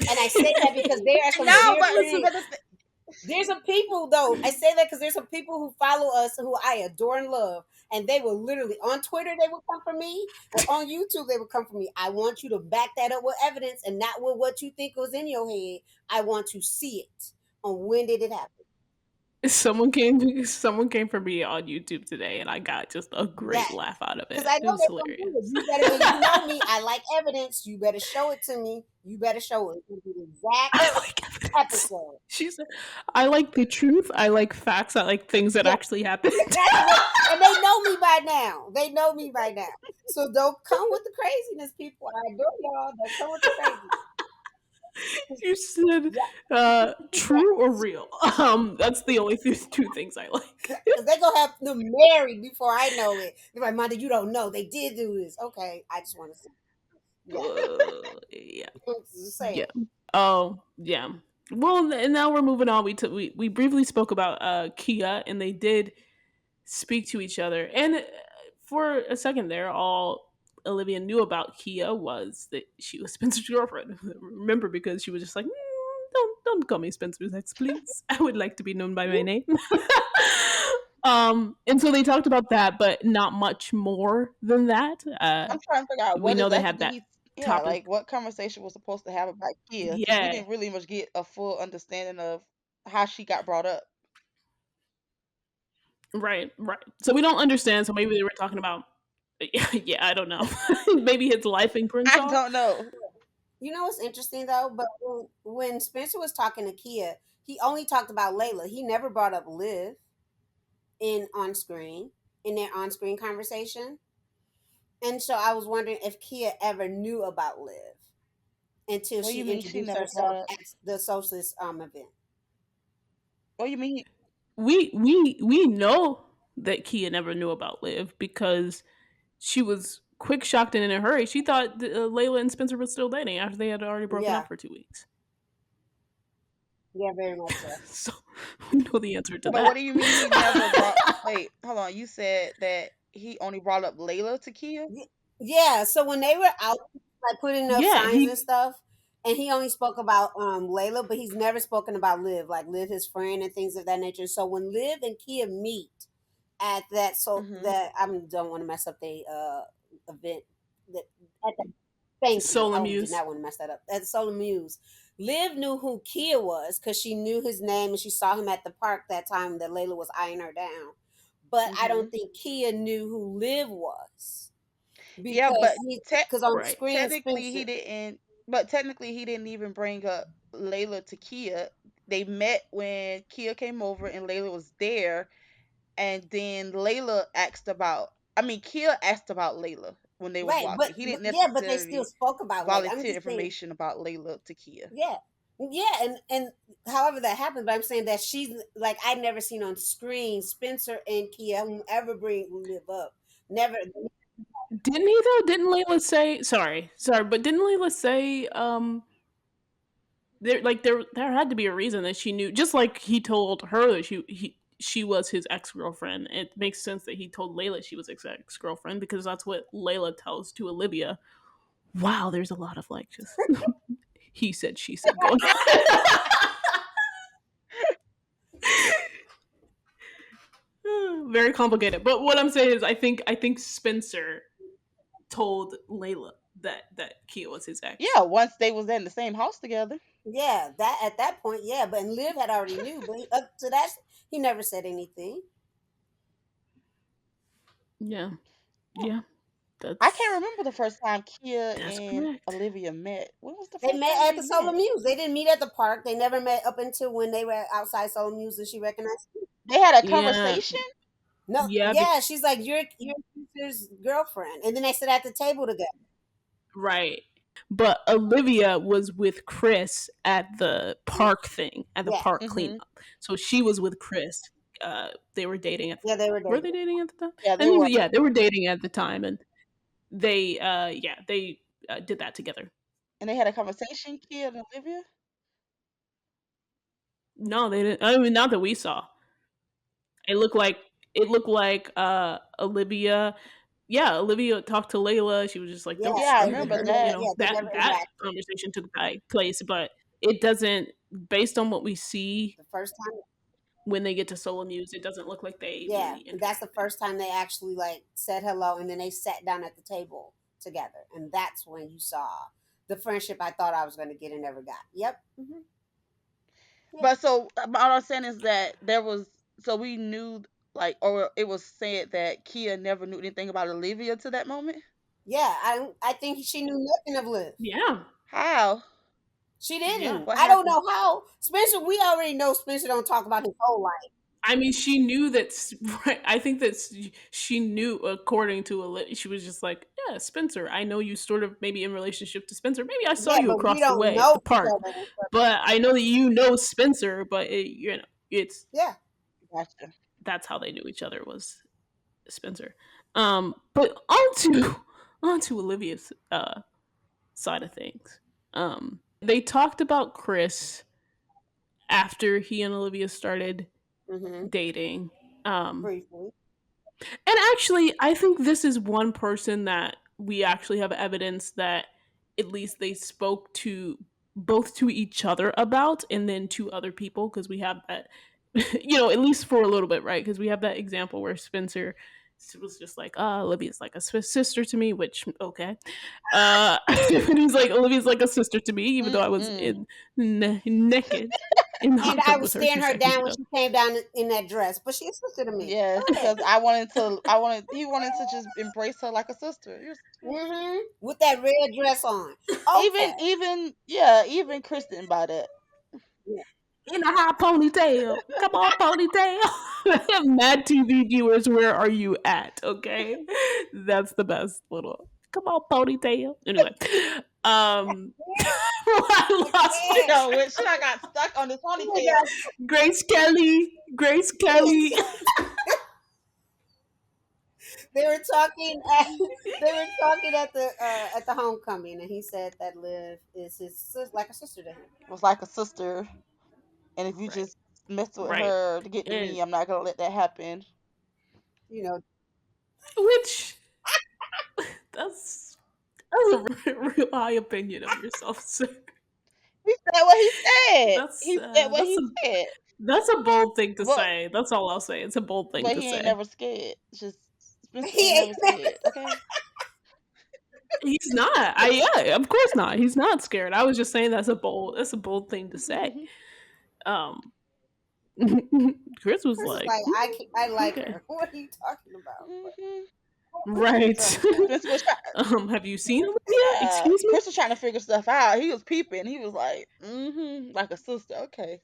[SPEAKER 3] And I say that because there are some
[SPEAKER 2] No,
[SPEAKER 3] dear
[SPEAKER 2] but
[SPEAKER 1] Listen,
[SPEAKER 3] friends.
[SPEAKER 2] but the
[SPEAKER 3] There's some people though. I say that because there's some people who follow us who I adore and love, and they will literally on Twitter they will come for me, or on YouTube they will come for me. I want you to back that up with evidence and not with what you think was in your head. I want to see it. On when did it happen?
[SPEAKER 1] someone came for me on YouTube today, and I got just a great
[SPEAKER 3] That
[SPEAKER 1] laugh out of
[SPEAKER 3] because
[SPEAKER 1] it.
[SPEAKER 3] I
[SPEAKER 1] It
[SPEAKER 3] know
[SPEAKER 1] was
[SPEAKER 3] they're gonna do it.
[SPEAKER 1] hilarious.
[SPEAKER 3] You better when you know me. I like evidence. You better show it to me. You better show it. It's the exact
[SPEAKER 1] I like evidence.
[SPEAKER 3] episode.
[SPEAKER 1] She said, "I like the truth. I like facts. I like things that
[SPEAKER 3] Yeah,
[SPEAKER 1] actually happened."
[SPEAKER 3] that's what, and they know me by now. They know me by now. So don't come with the craziness, people. I adore y'all. Don't come with the crazy.
[SPEAKER 1] You said
[SPEAKER 3] Yeah,
[SPEAKER 1] true or real. That's the only two things I like.
[SPEAKER 3] because they gonna have them married before I know it. They're like, Monday, you don't know. They did do this. Okay, I just want to see. Yeah,
[SPEAKER 1] Yeah,
[SPEAKER 3] just
[SPEAKER 1] yeah.
[SPEAKER 3] saying.
[SPEAKER 1] Oh, yeah. Well, and now we're moving on. We briefly spoke about Kia, and they did speak to each other. And for a second there, all Olivia knew about Kia was that she was Spencer's girlfriend. Remember, because she was just like, don't call me Spencer's ex, please. I would like to be known by my name. And so they talked about that, but not much more than that.
[SPEAKER 2] I'm trying to figure out
[SPEAKER 1] We
[SPEAKER 2] what
[SPEAKER 1] know they
[SPEAKER 2] exactly
[SPEAKER 1] had
[SPEAKER 2] did
[SPEAKER 1] that
[SPEAKER 2] he yeah,
[SPEAKER 1] topic.
[SPEAKER 2] like what conversation was supposed to have about Kia since we
[SPEAKER 1] Yeah,
[SPEAKER 2] didn't really much get a full understanding of how she got brought up.
[SPEAKER 1] right, right. So we don't understand. So maybe they were talking about, yeah, I don't know. Maybe his life in
[SPEAKER 2] I
[SPEAKER 1] Crenshaw.
[SPEAKER 2] don't know.
[SPEAKER 3] You know what's interesting though? But when Spencer was talking to Kia, he only talked about Layla. He never brought up Liv in on screen in their on screen conversation. And so I was wondering if Kia ever knew about Liv until
[SPEAKER 2] What
[SPEAKER 3] she
[SPEAKER 2] you mean she
[SPEAKER 3] introduced
[SPEAKER 2] never brought
[SPEAKER 3] herself
[SPEAKER 2] up?
[SPEAKER 3] at the socialist event.
[SPEAKER 2] What you mean?
[SPEAKER 1] We know that Kia never knew about Liv because she was quick, shocked, and in a hurry. She thought Layla and Spencer were still dating after they had already broken
[SPEAKER 3] Yeah,
[SPEAKER 1] up for 2 weeks.
[SPEAKER 3] yeah, very much so.
[SPEAKER 1] So we know the answer to
[SPEAKER 2] But what
[SPEAKER 1] that.
[SPEAKER 2] do you mean he never brought? Wait, hold on. You said that he only brought up Layla to Kia.
[SPEAKER 3] Yeah, so when they were out, like putting up
[SPEAKER 1] Yeah,
[SPEAKER 3] signs and
[SPEAKER 1] he
[SPEAKER 3] stuff, and he only spoke about Layla, but he's never spoken about Liv, like Liv, his friend, and things of that nature. So when Liv and Kia meet at that, so
[SPEAKER 2] Mhm.
[SPEAKER 3] that I don't want to mess up the event. That at the thank you.
[SPEAKER 1] Solar
[SPEAKER 3] I did
[SPEAKER 1] Muse.
[SPEAKER 3] not want to mess that up. At the Solar Muse, Liv knew who Kia was because she knew his name and she saw him at the park that time that Layla was eyeing her down. But I don't
[SPEAKER 2] Mhm.
[SPEAKER 3] think Kia knew who Liv was
[SPEAKER 2] Yeah,
[SPEAKER 3] because
[SPEAKER 2] but
[SPEAKER 3] he because on
[SPEAKER 1] Right.
[SPEAKER 3] screen
[SPEAKER 2] technically he
[SPEAKER 3] Spencer.
[SPEAKER 2] didn't. But technically he didn't even bring up Layla to Kia. They met when Kia came over and Layla was there, and then Layla asked about. I mean, Kia asked about Layla when they was
[SPEAKER 3] Right,
[SPEAKER 2] walking. He
[SPEAKER 3] but
[SPEAKER 2] didn't
[SPEAKER 3] yeah, but they still
[SPEAKER 2] necessarily
[SPEAKER 3] spoke about Layla. I'm
[SPEAKER 2] volunteer
[SPEAKER 3] just saying,
[SPEAKER 2] information about Layla to Kia.
[SPEAKER 3] yeah. Yeah, and however that happened, but I'm saying that she's like I never seen on screen Spencer and Kia whoever bring live up. Never.
[SPEAKER 1] Didn't he though? Didn't Layla say? Sorry, but didn't Layla say? There had to be a reason that she knew. Just like he told her that she was his ex girlfriend. It makes sense that he told Layla she was his ex girlfriend because that's what Layla tells to Olivia. Wow, there's a lot of like just he said she said going on. Very complicated. But what I'm saying is I think Spencer told Layla that Kia was his ex.
[SPEAKER 2] Yeah, once they was in the same house together.
[SPEAKER 3] Yeah, that at that point, yeah, but Liv had already knew, but up to that, he never said anything.
[SPEAKER 1] Yeah. Yeah.
[SPEAKER 2] I can't
[SPEAKER 1] That's
[SPEAKER 2] remember the first time Kia
[SPEAKER 1] that's
[SPEAKER 2] and
[SPEAKER 1] correct.
[SPEAKER 2] Olivia met. When was the
[SPEAKER 3] They
[SPEAKER 2] first
[SPEAKER 3] met
[SPEAKER 2] time
[SPEAKER 3] at
[SPEAKER 2] they
[SPEAKER 3] the Solar
[SPEAKER 2] met?
[SPEAKER 3] Muse. They didn't meet at the park. They never met up until when they were outside Solar Muse and she recognized.
[SPEAKER 2] They had a
[SPEAKER 1] Yeah.
[SPEAKER 2] conversation.
[SPEAKER 3] No,
[SPEAKER 1] Yeah,
[SPEAKER 3] yeah, she's like your sister's girlfriend, and then they sit at the table together.
[SPEAKER 1] right. But Olivia was with Chris at the park thing, at the
[SPEAKER 3] Yeah,
[SPEAKER 1] park
[SPEAKER 2] Hmm.
[SPEAKER 1] cleanup. So she was with Chris. They were dating at
[SPEAKER 3] yeah, they were
[SPEAKER 1] were
[SPEAKER 3] dating.
[SPEAKER 1] they dating at the time?
[SPEAKER 2] Yeah,
[SPEAKER 1] I
[SPEAKER 2] they
[SPEAKER 1] think
[SPEAKER 2] were.
[SPEAKER 1] yeah, they were dating at the time, and they did that together.
[SPEAKER 2] And they had a conversation, Kia and Olivia.
[SPEAKER 1] No, they didn't. I mean, not that we saw. It looked like Olivia. Yeah, Olivia talked to Layla. She was just like, "Don't
[SPEAKER 3] Yeah,
[SPEAKER 2] Yeah, I
[SPEAKER 1] stare
[SPEAKER 3] and
[SPEAKER 1] at
[SPEAKER 2] remember
[SPEAKER 1] her."
[SPEAKER 3] they,
[SPEAKER 2] that.
[SPEAKER 3] yeah, they
[SPEAKER 1] That
[SPEAKER 3] never
[SPEAKER 1] that
[SPEAKER 3] interacted
[SPEAKER 1] conversation took place, but it doesn't. Based on what we see
[SPEAKER 3] the first time.
[SPEAKER 1] when they get to Solo Muse, it doesn't look like they
[SPEAKER 3] Yeah,
[SPEAKER 1] really
[SPEAKER 3] and that's the
[SPEAKER 1] interacted.
[SPEAKER 3] first time they actually like said hello, and then they sat down at the table together, and that's when you saw the friendship I thought I was going to get and never got. Yep. Yeah.
[SPEAKER 2] But so all I'm saying is that there was so we knew like or it was said that Kia never knew anything about Olivia to that moment.
[SPEAKER 3] Yeah, I think she knew nothing of Liv.
[SPEAKER 1] Yeah,
[SPEAKER 2] How?
[SPEAKER 3] She
[SPEAKER 1] yeah.
[SPEAKER 3] didn't.
[SPEAKER 2] What
[SPEAKER 3] I don't
[SPEAKER 2] happened?
[SPEAKER 3] know how. Spencer, we already know Spencer don't talk about his whole life.
[SPEAKER 1] I mean, she knew that. Right, I think that she knew, according to she was just like, "Yeah, Spencer. I know you sort of maybe in relationship to Spencer. Maybe I saw
[SPEAKER 3] Yeah,
[SPEAKER 1] you
[SPEAKER 3] but we
[SPEAKER 1] across the
[SPEAKER 3] don't
[SPEAKER 1] way at
[SPEAKER 3] know
[SPEAKER 1] the
[SPEAKER 3] each
[SPEAKER 1] park,
[SPEAKER 3] other.
[SPEAKER 1] but I know that you know Spencer. But it's
[SPEAKER 3] Yeah.
[SPEAKER 2] Gotcha.
[SPEAKER 1] that's how they knew each other was Spencer. But onto Olivia's side of things. They talked about Chris after he and Olivia started
[SPEAKER 3] Mm-hmm.
[SPEAKER 1] dating. Um,
[SPEAKER 3] Briefly.
[SPEAKER 1] and actually, I think this is one person that we actually have evidence that at least they spoke to both to each other about and then to other people because we have that, at least for a little bit, right? Because we have that example where Spencer was just like, Olivia's like a sister to me, which, okay. And he's like, Olivia's like a sister to me, even though I was
[SPEAKER 2] Mm-mm.
[SPEAKER 1] naked in the
[SPEAKER 3] And
[SPEAKER 1] hot
[SPEAKER 3] I
[SPEAKER 1] tub
[SPEAKER 3] was
[SPEAKER 1] with her 2
[SPEAKER 3] staring her
[SPEAKER 1] seconds
[SPEAKER 3] down when
[SPEAKER 1] ago.
[SPEAKER 3] she came down in that dress, but she's a sister to me.
[SPEAKER 2] Yes,
[SPEAKER 3] Go ahead.
[SPEAKER 2] because he wanted to just embrace her like a sister.
[SPEAKER 3] Mm-hmm. With that red dress on.
[SPEAKER 2] Even
[SPEAKER 3] Okay.
[SPEAKER 2] even yeah, even Chris didn't buy that.
[SPEAKER 3] Yeah.
[SPEAKER 1] In a high ponytail. Come on, ponytail. Mad TV viewers, where are you at? Okay, that's the best little. Come on, ponytail. Anyway, I
[SPEAKER 3] I
[SPEAKER 1] lost my
[SPEAKER 3] can't.
[SPEAKER 2] Yo,
[SPEAKER 1] track.
[SPEAKER 2] which I got stuck on this
[SPEAKER 3] Oh my
[SPEAKER 2] ponytail.
[SPEAKER 3] gosh.
[SPEAKER 1] Grace Kelly. Grace Kelly.
[SPEAKER 3] They were talking at they were talking at the homecoming, and he said that Liv is like a sister to him.
[SPEAKER 2] Was like a sister, and if you
[SPEAKER 1] Right.
[SPEAKER 2] just mess with
[SPEAKER 1] Right.
[SPEAKER 2] her to get to
[SPEAKER 1] And
[SPEAKER 2] me, I'm not gonna let that happen.
[SPEAKER 3] You know,
[SPEAKER 1] which that's a real high opinion of yourself, sir.
[SPEAKER 2] He said what he said.
[SPEAKER 1] That's
[SPEAKER 2] He said what
[SPEAKER 1] that's
[SPEAKER 2] he
[SPEAKER 1] a
[SPEAKER 2] said.
[SPEAKER 1] that's a bold thing to
[SPEAKER 2] But
[SPEAKER 1] say. That's all I'll say. It's a bold thing
[SPEAKER 2] but
[SPEAKER 1] to
[SPEAKER 2] he ain't
[SPEAKER 1] say.
[SPEAKER 2] never scared. It's just Spencer ain't
[SPEAKER 3] he ain't
[SPEAKER 2] never scared. Okay.
[SPEAKER 1] He's not. I Yeah, of course not. He's not scared. I was just saying that's a bold thing to say. Um Chris was
[SPEAKER 3] Chris is
[SPEAKER 1] like,
[SPEAKER 3] like, I like
[SPEAKER 1] okay.
[SPEAKER 3] her. What are you talking about?
[SPEAKER 2] Hmm.
[SPEAKER 1] Right.
[SPEAKER 2] Spencer was trying.
[SPEAKER 1] Have you seen Olivia?
[SPEAKER 2] Yeah,
[SPEAKER 1] Excuse me?
[SPEAKER 2] Chris was trying to figure stuff out. He was peeping. He was like, like a sister. Okay.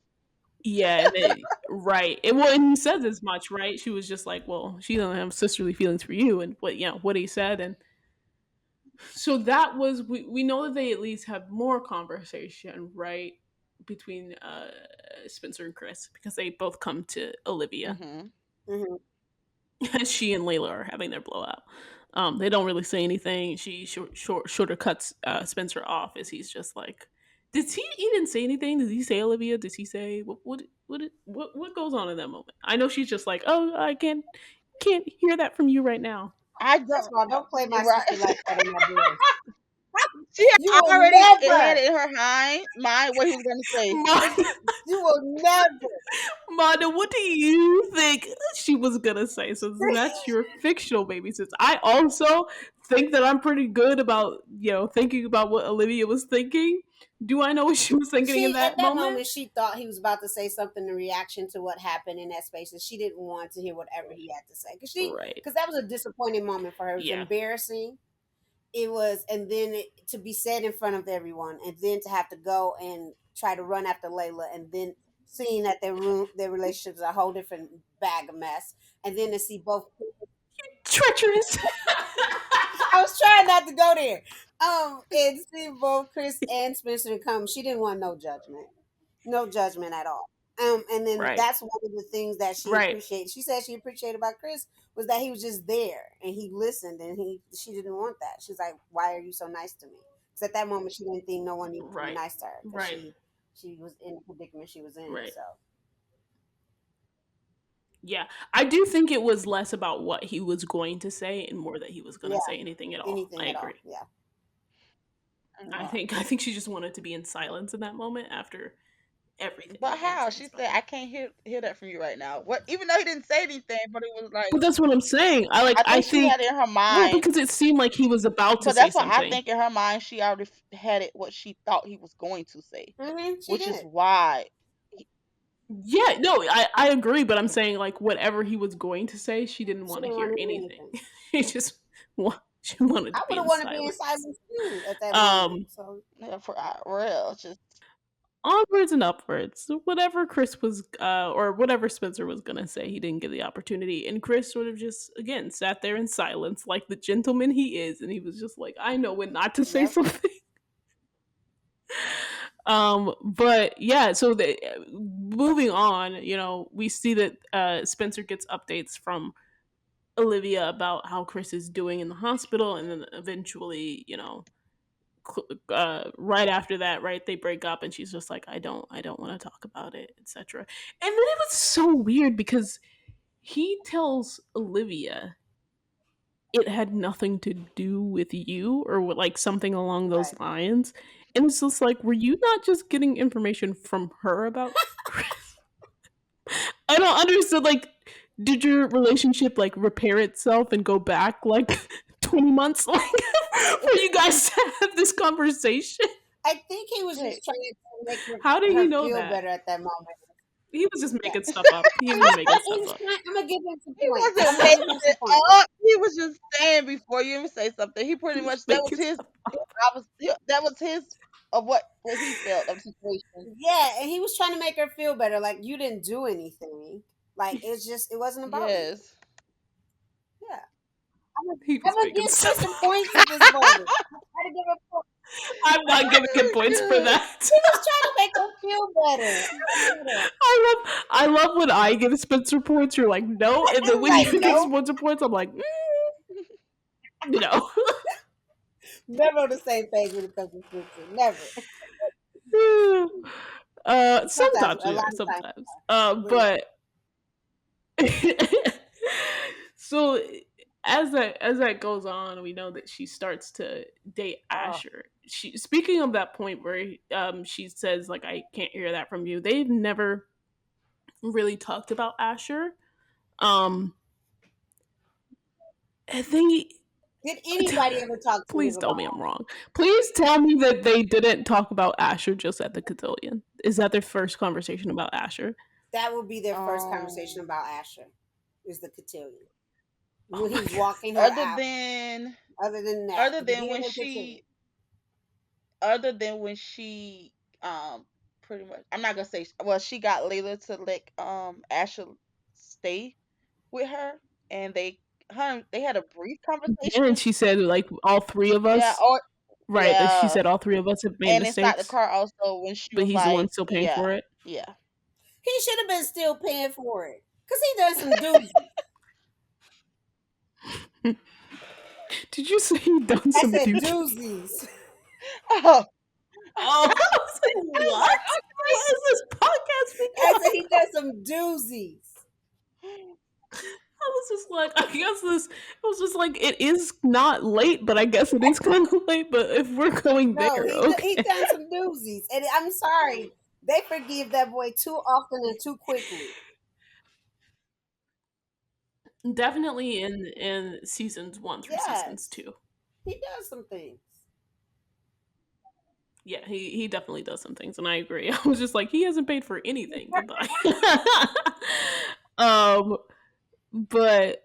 [SPEAKER 1] Yeah, right. And he says as much, right? She was just like, well, she doesn't have sisterly feelings for you, and what he said, and so that was we know that they at least had more conversation, right? between Spencer and Chris because they both come to Olivia.
[SPEAKER 2] Mhm.
[SPEAKER 3] Hmm.
[SPEAKER 1] She and Layla are having their blowout. They don't really say anything. She shorter cuts Spencer off as he's just like, did he even say anything? Did he say Olivia? Did he say what goes on in that moment? I know she's just like, oh, I can't hear that from you right now.
[SPEAKER 2] I
[SPEAKER 3] First
[SPEAKER 2] don't
[SPEAKER 3] of all,
[SPEAKER 2] know.
[SPEAKER 3] don't play my
[SPEAKER 2] You're right.
[SPEAKER 3] sister like that in that voice.
[SPEAKER 2] She
[SPEAKER 3] You will
[SPEAKER 2] already had
[SPEAKER 3] never,
[SPEAKER 2] it in her mind what he was gonna say.
[SPEAKER 3] you will never.
[SPEAKER 1] Manda, what do you think she was gonna say? Since that's your fictional baby sis. I also think that I'm pretty good about thinking about what Olivia was thinking. Do I know what she was thinking in
[SPEAKER 3] She at
[SPEAKER 1] that
[SPEAKER 3] that
[SPEAKER 1] moment?
[SPEAKER 3] moment she thought he was about to say something in reaction to what happened in that space, and she didn't want to hear whatever he had to say
[SPEAKER 1] Right.
[SPEAKER 3] because that was a disappointing moment for her. It was
[SPEAKER 1] Yeah.
[SPEAKER 3] embarrassing. It was, and then to be said in front of everyone, and then to have to go and try to run after Layla, and then seeing that their relationships are a whole different bag of mess, and then to see both.
[SPEAKER 1] Treacherous.
[SPEAKER 3] I was trying not to go there. And see both Chris and Spencer come. She didn't want no judgment, no judgment at all. And then
[SPEAKER 1] Right.
[SPEAKER 3] that's one of the things that she
[SPEAKER 1] Right.
[SPEAKER 3] appreciated. She said she appreciated about Chris was that he was just there and he listened, and she didn't want that. She's like, "Why are you so nice to me?" Because at that moment she didn't think no one needed to be
[SPEAKER 1] Right.
[SPEAKER 3] nice to her because
[SPEAKER 1] Right.
[SPEAKER 3] she was in the predicament she was in.
[SPEAKER 1] Right.
[SPEAKER 3] So
[SPEAKER 1] Yeah. I do think it was less about what he was going to say and more that he was gonna
[SPEAKER 3] yeah,
[SPEAKER 1] say anything at all. I
[SPEAKER 3] anything at all.
[SPEAKER 1] agree.
[SPEAKER 3] Yeah,
[SPEAKER 1] I think she just wanted to be in silence in that moment after
[SPEAKER 2] But
[SPEAKER 1] everything that
[SPEAKER 2] how? She said,
[SPEAKER 1] transpired.
[SPEAKER 2] "I can't hear that from you right now." What? Even though he didn't say anything, but it was like
[SPEAKER 1] But that's what I'm saying.
[SPEAKER 2] I
[SPEAKER 1] I
[SPEAKER 2] think she had
[SPEAKER 1] think
[SPEAKER 2] it in her
[SPEAKER 1] well
[SPEAKER 2] mind.
[SPEAKER 1] because it seemed like he was about to
[SPEAKER 2] But
[SPEAKER 1] say
[SPEAKER 2] that's what I
[SPEAKER 1] something.
[SPEAKER 2] think in her mind. She already had it what she thought he was going to say,
[SPEAKER 3] she
[SPEAKER 2] which is
[SPEAKER 3] did.
[SPEAKER 2] why.
[SPEAKER 1] Yeah, no, I agree, but I'm saying like whatever he was going to say, she didn't
[SPEAKER 3] She
[SPEAKER 1] want to
[SPEAKER 3] didn't want
[SPEAKER 1] hear
[SPEAKER 3] to hear
[SPEAKER 1] anything.
[SPEAKER 3] anything.
[SPEAKER 1] She wanted
[SPEAKER 3] I
[SPEAKER 1] to
[SPEAKER 3] would
[SPEAKER 1] be
[SPEAKER 3] have
[SPEAKER 1] in
[SPEAKER 3] wanted to be in
[SPEAKER 1] silence.
[SPEAKER 3] silence too at that moment.
[SPEAKER 1] Um
[SPEAKER 3] So
[SPEAKER 2] Yeah, for real, just
[SPEAKER 1] Onwards and upwards. Whatever Chris was or whatever Spencer was going to say, he didn't get the opportunity and Chris sort of just again sat there in silence like the gentleman he is and he was just like I know when not to say
[SPEAKER 3] yep.
[SPEAKER 1] something. But yeah, so moving on, we see that Spencer gets updates from Olivia about how Chris is doing in the hospital, and then eventually, right after that, right, they break up, and she's just like, I don't want to talk about it, etc. And then it was so weird because he tells Olivia it had nothing to do with you or like something along those
[SPEAKER 3] Right.
[SPEAKER 1] lines. And it's just like, were you not just getting information from her about Chris? I don't understand. Like, did your relationship like repair itself and go back like 20 months, like for you guys to have this conversation?
[SPEAKER 3] I think he was
[SPEAKER 2] wait.
[SPEAKER 3] just trying to make
[SPEAKER 1] How did he
[SPEAKER 3] her
[SPEAKER 1] know
[SPEAKER 3] feel
[SPEAKER 1] that?
[SPEAKER 3] better at that moment.
[SPEAKER 1] He was just
[SPEAKER 3] Yeah.
[SPEAKER 1] making stuff up. He was making
[SPEAKER 3] He
[SPEAKER 1] stuff
[SPEAKER 3] was
[SPEAKER 1] up.
[SPEAKER 3] trying, I'm gonna give him some
[SPEAKER 2] He
[SPEAKER 3] points. I'm
[SPEAKER 2] wasn't
[SPEAKER 3] gonna give
[SPEAKER 2] making
[SPEAKER 3] him some
[SPEAKER 2] it
[SPEAKER 3] points.
[SPEAKER 2] up. He was just saying before you even say something. He pretty
[SPEAKER 1] He was
[SPEAKER 2] much that was
[SPEAKER 1] making
[SPEAKER 2] his.
[SPEAKER 1] stuff up.
[SPEAKER 2] I was that was his of what he felt of the situation.
[SPEAKER 3] Yeah, and he was trying to make her feel better. Like you didn't do anything. Like it's just it wasn't about you.
[SPEAKER 2] Yes.
[SPEAKER 3] Yeah. I'm gonna,
[SPEAKER 1] He
[SPEAKER 3] I'm
[SPEAKER 1] was
[SPEAKER 3] gonna
[SPEAKER 1] making
[SPEAKER 3] give Chris
[SPEAKER 1] stuff
[SPEAKER 3] some
[SPEAKER 1] up.
[SPEAKER 3] points at this moment. I gotta give him points.
[SPEAKER 1] I'm not giving him points for
[SPEAKER 2] Good.
[SPEAKER 1] that.
[SPEAKER 3] He was trying to make her feel better. I get it.
[SPEAKER 1] I love when I give Spencer points. You're like no, and then
[SPEAKER 3] I'm
[SPEAKER 1] when
[SPEAKER 3] like,
[SPEAKER 1] you give
[SPEAKER 3] nope.
[SPEAKER 1] Spencer points, I'm like, you know.
[SPEAKER 3] Never on the same page when it comes to Spencer. Never. Sometimes,
[SPEAKER 1] Sometimes
[SPEAKER 3] a
[SPEAKER 1] we
[SPEAKER 3] lot
[SPEAKER 1] are.
[SPEAKER 3] of times.
[SPEAKER 1] Sometimes,
[SPEAKER 3] But yeah.
[SPEAKER 1] but so as that goes on, we know that she starts to date
[SPEAKER 3] Oh,
[SPEAKER 1] Asher. She speaking of that point where she says like I can't hear that from you. They've never really talked about Asher. Um, and they
[SPEAKER 3] did anybody ever talk to him
[SPEAKER 1] please tell
[SPEAKER 3] about
[SPEAKER 1] me I'm
[SPEAKER 3] Asher?
[SPEAKER 1] wrong. Please tell me that they didn't talk about Asher just at the cotillion. Is that their first conversation about Asher?
[SPEAKER 3] That would be their first conversation
[SPEAKER 2] Um.
[SPEAKER 3] about Asher. Is the cotillion
[SPEAKER 1] Oh
[SPEAKER 3] when
[SPEAKER 1] my
[SPEAKER 3] he's
[SPEAKER 1] god.
[SPEAKER 3] walking her
[SPEAKER 2] Other
[SPEAKER 3] out.
[SPEAKER 2] than
[SPEAKER 3] Other than that,
[SPEAKER 2] other
[SPEAKER 3] the
[SPEAKER 2] than
[SPEAKER 3] beginning
[SPEAKER 2] when
[SPEAKER 3] of the cotillion.
[SPEAKER 2] she other than when she pretty much I'm not gonna say well she got Layla to let Asher stay with her and they had a brief
[SPEAKER 1] Yeah, and
[SPEAKER 2] conversation.
[SPEAKER 1] she said like all three of
[SPEAKER 2] Yeah,
[SPEAKER 1] us. Right, that she
[SPEAKER 2] Yeah.
[SPEAKER 1] said all three of us have made
[SPEAKER 2] And inside the
[SPEAKER 1] mistakes,
[SPEAKER 2] car also when she
[SPEAKER 1] but
[SPEAKER 2] was
[SPEAKER 1] he's the one
[SPEAKER 2] like,
[SPEAKER 1] still paying for
[SPEAKER 2] yeah,
[SPEAKER 1] it.
[SPEAKER 2] yeah.
[SPEAKER 3] He should have been still paying for it because he done some doozies.
[SPEAKER 1] Did you say he done
[SPEAKER 3] I
[SPEAKER 1] some
[SPEAKER 3] said
[SPEAKER 1] duty?
[SPEAKER 3] doozies.
[SPEAKER 2] Oh,
[SPEAKER 1] Oh, I was like,
[SPEAKER 2] I was like,
[SPEAKER 1] what? What is this podcast
[SPEAKER 3] I said
[SPEAKER 1] become?
[SPEAKER 3] he done some doozies.
[SPEAKER 2] okay.
[SPEAKER 1] I was just like, I guess this. I was just like, it is not late, but I guess it is kind of late. But if we're going
[SPEAKER 3] No,
[SPEAKER 1] there,
[SPEAKER 3] he
[SPEAKER 1] okay.
[SPEAKER 3] done some doozies, and I'm sorry, they forgive that boy too often and too quickly.
[SPEAKER 1] Definitely in seasons 1 through seasons
[SPEAKER 3] Yes,
[SPEAKER 1] 2.
[SPEAKER 3] he does some things.
[SPEAKER 1] Yeah, he definitely does some things, and I agree. I was just like, he hasn't paid for anything. Goodbye. um, but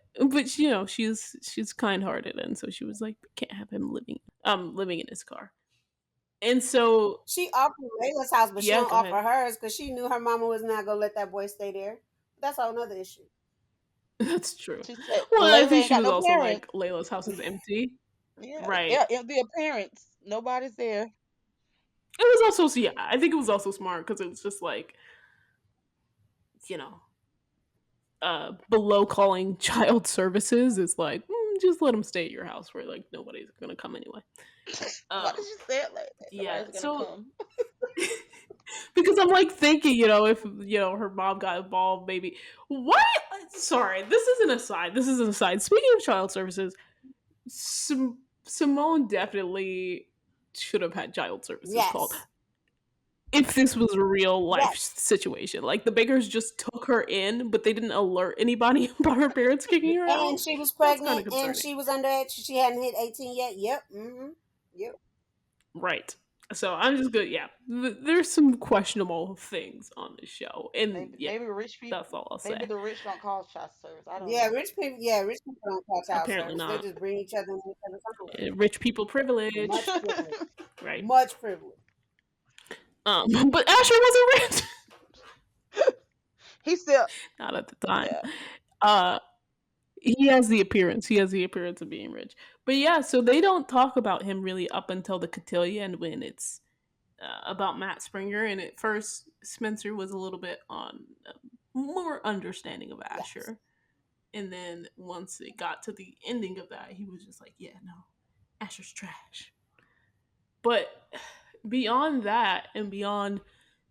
[SPEAKER 1] she's kind hearted, and so she was like, can't have him living in his car. And so
[SPEAKER 3] She offered Layla's house, but she
[SPEAKER 1] yeah,
[SPEAKER 3] don't
[SPEAKER 1] go ahead.
[SPEAKER 3] offer hers because she knew her mama was not gonna let that boy stay there. That's a whole nother issue.
[SPEAKER 1] That's true.
[SPEAKER 2] She said,
[SPEAKER 1] Well, I
[SPEAKER 2] Layla
[SPEAKER 1] think
[SPEAKER 2] ain't
[SPEAKER 1] she
[SPEAKER 2] got
[SPEAKER 1] was
[SPEAKER 2] no
[SPEAKER 1] also
[SPEAKER 2] parents.
[SPEAKER 1] like Layla's house is empty.
[SPEAKER 2] Yeah,
[SPEAKER 1] Right.
[SPEAKER 2] yeah, it'll be a parents. Nobody's there.
[SPEAKER 1] It was also yeah. I think it was also smart because it was just like you know below calling child services is like just let them stay at your house where like nobody's gonna come anyway.
[SPEAKER 2] Why did
[SPEAKER 1] Um,
[SPEAKER 2] you say it like that?
[SPEAKER 1] yeah.
[SPEAKER 2] Nobody's gonna
[SPEAKER 1] So
[SPEAKER 2] come.
[SPEAKER 1] because I'm like thinking, if her mom got involved, maybe what? Sorry, this is an aside. This is an aside. Speaking of child services, Simone definitely should have had child services called
[SPEAKER 3] Yes,
[SPEAKER 1] if this was a real life
[SPEAKER 3] yes.
[SPEAKER 1] situation. Like the Bakers just took her in, but they didn't alert anybody about her parents kicking her
[SPEAKER 3] And
[SPEAKER 1] out.
[SPEAKER 3] she was
[SPEAKER 1] That's kind
[SPEAKER 3] pregnant,
[SPEAKER 1] of
[SPEAKER 3] and
[SPEAKER 1] concerning.
[SPEAKER 3] she was underage. She hadn't hit 18 yet. Yep. Mm-hmm. Yep.
[SPEAKER 1] Right. So I'm just good. Yeah, there's some questionable things on this show, and
[SPEAKER 2] Maybe
[SPEAKER 1] yeah,
[SPEAKER 2] rich people.
[SPEAKER 1] that's all I'll
[SPEAKER 2] Maybe
[SPEAKER 1] say.
[SPEAKER 2] the rich don't call child service. I don't
[SPEAKER 3] Yeah,
[SPEAKER 2] know.
[SPEAKER 3] rich people. Yeah, rich people don't call child
[SPEAKER 1] Apparently
[SPEAKER 3] service. They
[SPEAKER 1] not.
[SPEAKER 3] just bring each other into each other's homes.
[SPEAKER 1] Rich people privilege,
[SPEAKER 3] Much privilege.
[SPEAKER 1] right?
[SPEAKER 3] Much privilege.
[SPEAKER 1] But Asher wasn't rich.
[SPEAKER 2] He still,
[SPEAKER 1] Not at the time.
[SPEAKER 2] yeah.
[SPEAKER 1] Uh, he has the appearance. He has the appearance of being rich. But yeah, so they don't talk about him really up until the cotillion when it's about Matt Springer. And at first, Spencer was a little bit on more understanding of
[SPEAKER 3] Yes.
[SPEAKER 1] Asher. And then once it got to the ending of that, he was just like, yeah, no, Asher's trash. But beyond that, and beyond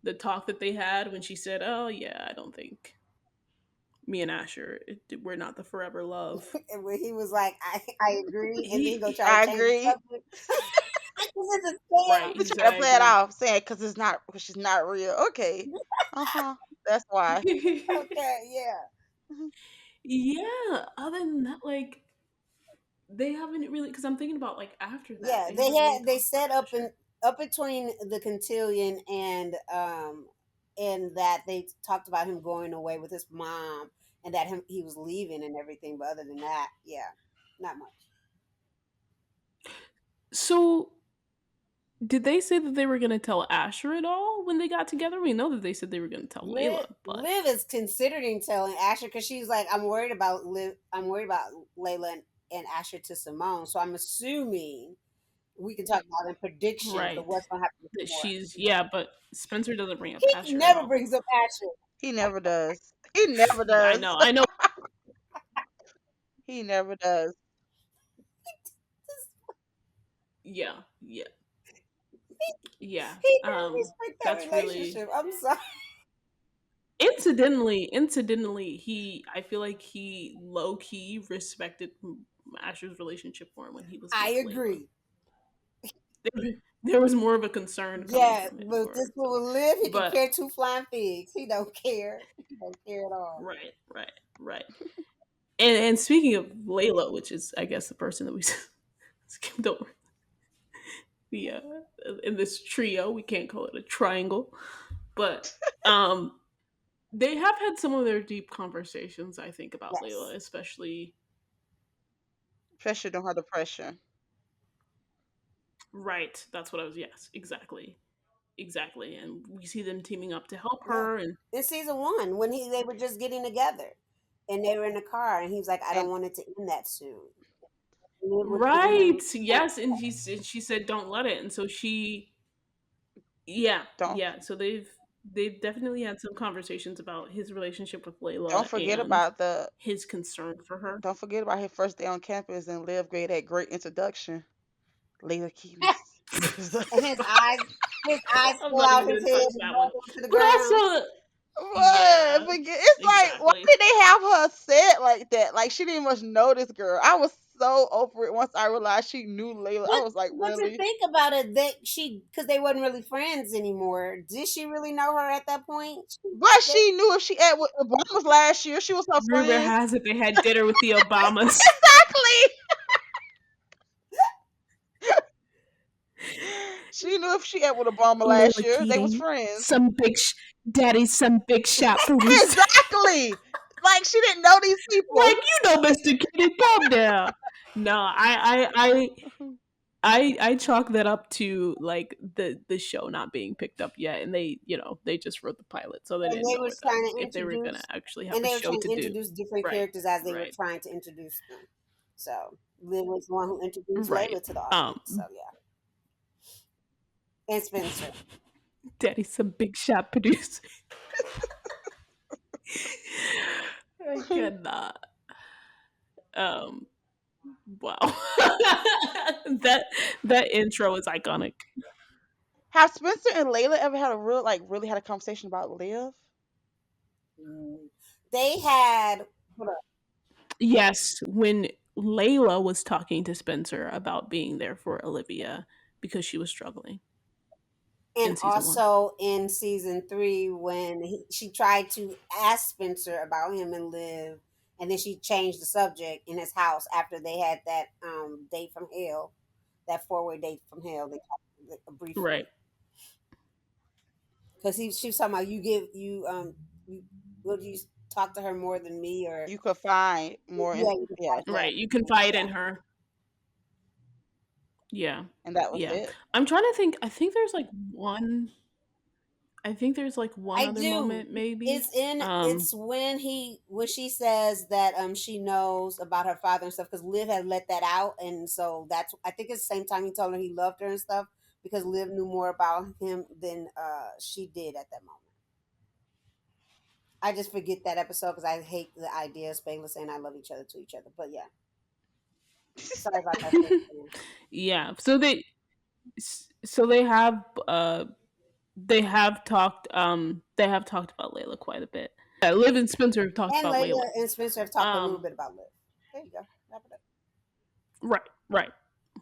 [SPEAKER 1] the talk that they had when she said, oh, yeah, I don't think me and Asher, we're not the forever love.
[SPEAKER 3] And when he was like, I agree, and then he go
[SPEAKER 1] He,
[SPEAKER 3] try to
[SPEAKER 2] I
[SPEAKER 3] change the
[SPEAKER 2] agree.
[SPEAKER 3] subject. This is a scam.
[SPEAKER 1] right,
[SPEAKER 2] He
[SPEAKER 1] he said,
[SPEAKER 2] trying to
[SPEAKER 1] I
[SPEAKER 2] play it
[SPEAKER 1] agree.
[SPEAKER 2] off, saying because she's not real. Okay. Uh huh. That's why.
[SPEAKER 3] Okay, yeah.
[SPEAKER 2] Mhm.
[SPEAKER 1] Yeah, other than that, like, they haven't really, because I'm thinking about, like, after that,
[SPEAKER 3] Yeah,
[SPEAKER 1] they
[SPEAKER 3] they
[SPEAKER 1] haven't really
[SPEAKER 3] they
[SPEAKER 1] talked about
[SPEAKER 3] set up in
[SPEAKER 1] Asher.
[SPEAKER 3] up between the cotillion and that they talked about him going away with his mom and that he was leaving and everything. But other than that, yeah, not much.
[SPEAKER 1] So, did they say that they were going to tell Asher at all when they got together? We know that they said they were going to tell
[SPEAKER 3] Liv,
[SPEAKER 1] Layla, but
[SPEAKER 3] Liv is considering telling Asher because she's like, I'm worried about Liv. I'm worried about Layla and Asher to Simone. So I'm assuming we can talk about in predictions of
[SPEAKER 1] right.
[SPEAKER 3] what's going to happen with
[SPEAKER 1] That
[SPEAKER 3] more.
[SPEAKER 1] yeah, but Spencer doesn't bring up
[SPEAKER 3] He
[SPEAKER 1] Asher at
[SPEAKER 3] never
[SPEAKER 1] all.
[SPEAKER 3] brings up Asher.
[SPEAKER 2] He never does. He never
[SPEAKER 1] I
[SPEAKER 2] does.
[SPEAKER 1] know, I know.
[SPEAKER 2] He never does.
[SPEAKER 1] Yeah, yeah, yeah.
[SPEAKER 3] He don't respect that
[SPEAKER 1] That's really
[SPEAKER 3] relationship. I'm sorry.
[SPEAKER 1] incidentally, I feel like he low key respected Asher's relationship more when he was
[SPEAKER 3] I
[SPEAKER 1] with Layla.
[SPEAKER 3] agree.
[SPEAKER 1] There was more of a concern coming
[SPEAKER 3] Yeah,
[SPEAKER 1] from him
[SPEAKER 3] but
[SPEAKER 1] for
[SPEAKER 3] this
[SPEAKER 1] her.
[SPEAKER 3] one
[SPEAKER 1] So,
[SPEAKER 3] will live. He can
[SPEAKER 1] but
[SPEAKER 3] care two flying figs. He don't care. He don't care at all.
[SPEAKER 1] right, right, right. And speaking of Layla, which is I guess the person that we skipped over, the in this trio, we can't call it a triangle, but um, they have had some of their deep conversations. I think about Layla,
[SPEAKER 3] Yes.
[SPEAKER 1] especially
[SPEAKER 2] Pressure don't have the pressure.
[SPEAKER 1] right. That's what I was. Yes, exactly, exactly. And we see them teaming up to help
[SPEAKER 3] Yeah.
[SPEAKER 1] her, and
[SPEAKER 3] In season one, when they were just getting together, and they were in the car, and he was like, "I
[SPEAKER 2] And
[SPEAKER 3] don't want it to end that soon." live with
[SPEAKER 1] Right.
[SPEAKER 3] him.
[SPEAKER 1] Yes, and she said don't let it. And so yeah,
[SPEAKER 2] Don't
[SPEAKER 1] yeah. So they've definitely had some conversations about his relationship with
[SPEAKER 2] don't
[SPEAKER 1] Layla
[SPEAKER 2] forget
[SPEAKER 1] and
[SPEAKER 2] about the
[SPEAKER 1] his concern for her.
[SPEAKER 2] don't forget about his first day on campus and Liv gave that great introduction. Layla Keys.
[SPEAKER 3] And his eyes
[SPEAKER 1] I'm
[SPEAKER 3] fell
[SPEAKER 1] not
[SPEAKER 3] out
[SPEAKER 1] even
[SPEAKER 3] his
[SPEAKER 1] gonna
[SPEAKER 3] head
[SPEAKER 1] touch
[SPEAKER 3] and
[SPEAKER 1] that one.
[SPEAKER 3] rolled onto the
[SPEAKER 1] But
[SPEAKER 3] ground.
[SPEAKER 1] also,
[SPEAKER 2] What?
[SPEAKER 1] yeah,
[SPEAKER 2] It's like, why
[SPEAKER 1] exactly.
[SPEAKER 2] did they have her set like that? Like she didn't much know this girl. I was so over it once I realized she knew Layla. I
[SPEAKER 3] But
[SPEAKER 2] was like,
[SPEAKER 3] but to
[SPEAKER 2] really?
[SPEAKER 3] think about it, that she because they wasn't really friends anymore. Did she really know her at that point?
[SPEAKER 2] But she knew if she had with Obama's last year, she was her
[SPEAKER 1] Rumor
[SPEAKER 2] friend.
[SPEAKER 1] has it they had dinner with the Obamas.
[SPEAKER 2] Exactly. She knew if she had with Obama last
[SPEAKER 1] Layla
[SPEAKER 2] year, they was
[SPEAKER 1] Keating,
[SPEAKER 2] friends.
[SPEAKER 1] daddy's some big shot producer.
[SPEAKER 2] Exactly. Like she didn't know these
[SPEAKER 1] Like
[SPEAKER 2] people.
[SPEAKER 1] Mr. Keating, calm down. No, I chalk that up to like the show not being picked up yet, and they just wrote the pilot, so they
[SPEAKER 3] And
[SPEAKER 1] didn't
[SPEAKER 3] they
[SPEAKER 1] know
[SPEAKER 3] were trying to
[SPEAKER 1] if they were gonna
[SPEAKER 3] introduce
[SPEAKER 1] actually have
[SPEAKER 3] and
[SPEAKER 1] a
[SPEAKER 3] they were
[SPEAKER 1] show
[SPEAKER 3] trying
[SPEAKER 1] to
[SPEAKER 3] to
[SPEAKER 1] do.
[SPEAKER 3] introduce different
[SPEAKER 1] Right,
[SPEAKER 3] characters as they were
[SPEAKER 1] right,
[SPEAKER 3] trying to introduce them. So Liv was the one who introduced
[SPEAKER 1] right.
[SPEAKER 3] Layla to the audience. So yeah. And Spencer.
[SPEAKER 1] Daddy's some big shot producer. I cannot. Um, wow. that that intro is iconic.
[SPEAKER 2] Have Spencer and Layla ever had a real like really had a conversation about Liv?
[SPEAKER 3] Mm. They had hold up.
[SPEAKER 1] Yes, when Layla was talking to Spencer about being there for Olivia because she was struggling
[SPEAKER 3] And
[SPEAKER 1] in season one.
[SPEAKER 3] also in season 3 when she tried to ask Spencer about him and Liv, and then she changed the subject in his house after they had that date from hell, that 4-way date from hell. They talked
[SPEAKER 1] Right.
[SPEAKER 3] briefly because she was talking about you would you talk to her more than me, or
[SPEAKER 2] You could find more in
[SPEAKER 3] yeah, you could
[SPEAKER 2] yes,
[SPEAKER 3] talk to her.
[SPEAKER 1] Right. You confide in
[SPEAKER 3] Yeah,
[SPEAKER 1] her. Yeah.
[SPEAKER 2] and that was
[SPEAKER 1] Yeah.
[SPEAKER 2] it.
[SPEAKER 1] I'm trying to think. I think there's like one
[SPEAKER 3] I
[SPEAKER 1] other
[SPEAKER 3] do.
[SPEAKER 1] moment maybe.
[SPEAKER 3] It's when she says that she knows about her father and stuff because Liv had let that out, and so that's I think it's the same time he told her he loved her and stuff because Liv knew more about him than she did at that moment. I just forget that episode because I hate the idea of Spangler saying I love each other to each other. But yeah, sorry about that.
[SPEAKER 1] Yeah. So they have talked about Layla quite a bit. Yeah, Liv and Spencer have talked
[SPEAKER 3] And
[SPEAKER 1] about Layla.
[SPEAKER 3] Layla and Spencer have talked a little
[SPEAKER 1] Um
[SPEAKER 3] bit about Liv. There you go. Wrap it up.
[SPEAKER 1] right, right,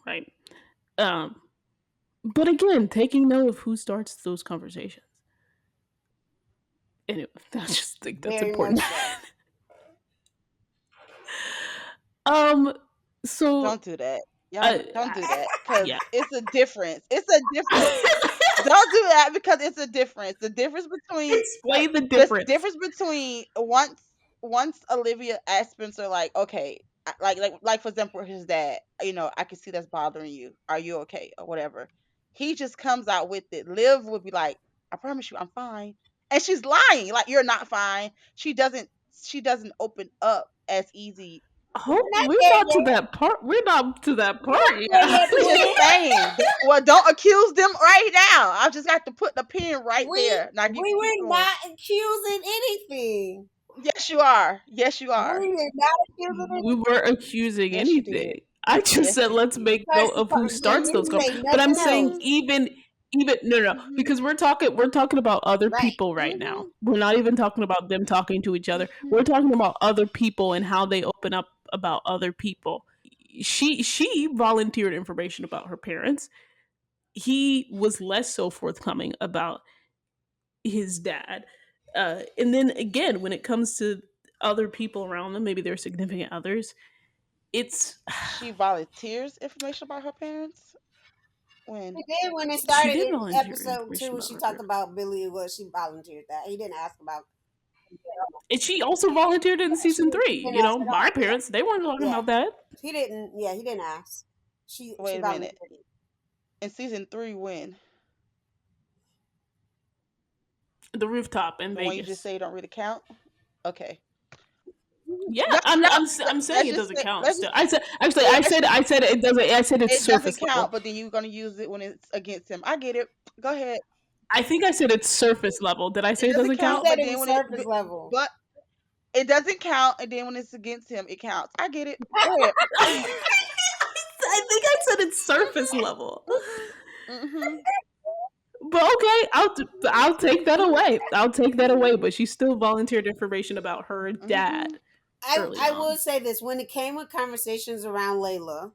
[SPEAKER 1] right. Um but again, taking note of who starts those conversations. And I just think that's
[SPEAKER 3] Very much
[SPEAKER 1] important.
[SPEAKER 3] so.
[SPEAKER 1] um so
[SPEAKER 2] Don't do that. Y'all
[SPEAKER 1] uh
[SPEAKER 2] don't do that because
[SPEAKER 1] yeah.
[SPEAKER 2] it's a difference. It's a difference. Don't do that because it's a difference. The difference between
[SPEAKER 1] Explain the
[SPEAKER 2] the
[SPEAKER 1] difference.
[SPEAKER 2] difference between once Olivia asked Spencer like, okay, like for example, his dad, I can see that's bothering you. Are you okay or whatever? He just comes out with it. Liv would be like, I promise you, I'm fine, and she's lying. Like you're not fine. She doesn't open up as easy.
[SPEAKER 1] Hope
[SPEAKER 3] Not
[SPEAKER 1] we're
[SPEAKER 3] there
[SPEAKER 1] not to
[SPEAKER 3] yet.
[SPEAKER 1] that part. We're not to that
[SPEAKER 3] We're not
[SPEAKER 1] part
[SPEAKER 3] there
[SPEAKER 1] yet.
[SPEAKER 3] yet,
[SPEAKER 2] I'm just
[SPEAKER 3] twin.
[SPEAKER 2] saying. Well, don't accuse them right now. I just got to put the pin right
[SPEAKER 3] We
[SPEAKER 2] there. Now you
[SPEAKER 3] we
[SPEAKER 2] keep
[SPEAKER 3] were
[SPEAKER 2] going.
[SPEAKER 3] not accusing anything.
[SPEAKER 2] Yes, you are. Yes, you
[SPEAKER 3] We
[SPEAKER 2] are.
[SPEAKER 3] were not accusing
[SPEAKER 1] We
[SPEAKER 3] anything.
[SPEAKER 1] weren't accusing
[SPEAKER 2] Yes, you did.
[SPEAKER 1] anything. I just
[SPEAKER 2] Yes,
[SPEAKER 1] said
[SPEAKER 2] you
[SPEAKER 1] let's
[SPEAKER 2] did.
[SPEAKER 1] make note of who
[SPEAKER 3] But
[SPEAKER 1] starts
[SPEAKER 3] you
[SPEAKER 1] those
[SPEAKER 3] didn't say
[SPEAKER 1] conversations. But I'm
[SPEAKER 3] nothing
[SPEAKER 1] saying
[SPEAKER 3] else.
[SPEAKER 2] Mhm.
[SPEAKER 1] even no,
[SPEAKER 2] Mhm.
[SPEAKER 1] because we're talking about other
[SPEAKER 3] Right.
[SPEAKER 1] people right now.
[SPEAKER 3] Hmm.
[SPEAKER 1] We're not even talking about them talking to each other.
[SPEAKER 2] Mhm.
[SPEAKER 1] We're talking about other people and how they open up about other people. She volunteered information about her parents. He was less so forthcoming about his dad. And then again, when it comes to other people around them, maybe their significant others, it's
[SPEAKER 2] She volunteers information about her parents when
[SPEAKER 3] She did when it
[SPEAKER 1] she
[SPEAKER 3] started
[SPEAKER 1] did
[SPEAKER 3] in
[SPEAKER 1] volunteer
[SPEAKER 3] episode
[SPEAKER 1] information
[SPEAKER 3] two when
[SPEAKER 1] about
[SPEAKER 3] she
[SPEAKER 1] her
[SPEAKER 3] talked
[SPEAKER 1] parents.
[SPEAKER 3] about Billy. Well, she volunteered that. He didn't ask about.
[SPEAKER 1] And she also volunteered in
[SPEAKER 3] Yeah,
[SPEAKER 1] season
[SPEAKER 3] she
[SPEAKER 1] three.
[SPEAKER 3] didn't ask at
[SPEAKER 1] My
[SPEAKER 3] all. Yeah,
[SPEAKER 1] parents, they weren't talking
[SPEAKER 3] yeah.
[SPEAKER 1] about that.
[SPEAKER 3] He didn't. Yeah, he didn't ask. She
[SPEAKER 2] wait a minute.
[SPEAKER 3] volunteered it.
[SPEAKER 2] In season 3 when?
[SPEAKER 1] The rooftop in
[SPEAKER 2] The one you just
[SPEAKER 1] Vegas.
[SPEAKER 2] say don't really count? Okay.
[SPEAKER 1] Yeah,
[SPEAKER 2] No,
[SPEAKER 1] I'm
[SPEAKER 2] no.
[SPEAKER 1] I'm s- I'm saying
[SPEAKER 2] Let's
[SPEAKER 1] it
[SPEAKER 2] just
[SPEAKER 1] doesn't
[SPEAKER 2] say,
[SPEAKER 1] count.
[SPEAKER 2] let's
[SPEAKER 1] Still,
[SPEAKER 2] just
[SPEAKER 1] I said actually
[SPEAKER 2] let's just
[SPEAKER 1] I said it doesn't. I said it's
[SPEAKER 2] it doesn't
[SPEAKER 1] surface
[SPEAKER 2] count.
[SPEAKER 1] level.
[SPEAKER 2] But then you're gonna use it when it's against him. I get it. Go ahead.
[SPEAKER 1] I think I said it's surface level. Did I
[SPEAKER 2] It
[SPEAKER 1] say it
[SPEAKER 2] doesn't
[SPEAKER 1] doesn't
[SPEAKER 3] You
[SPEAKER 1] count?
[SPEAKER 2] count.
[SPEAKER 3] said
[SPEAKER 2] But
[SPEAKER 3] it
[SPEAKER 2] then
[SPEAKER 3] was
[SPEAKER 2] when it,
[SPEAKER 3] surface level.
[SPEAKER 2] but it doesn't count. And then when it's against him, it counts. I get it. Go ahead.
[SPEAKER 1] I think I said it's surface level.
[SPEAKER 2] Mm-hmm.
[SPEAKER 1] But okay, I'll take that
[SPEAKER 2] Mm-hmm.
[SPEAKER 1] away. I'll take that away. But she still volunteered information about her
[SPEAKER 2] Mm-hmm.
[SPEAKER 1] dad early
[SPEAKER 3] I will
[SPEAKER 1] on.
[SPEAKER 3] say this: when it came with conversations around Layla,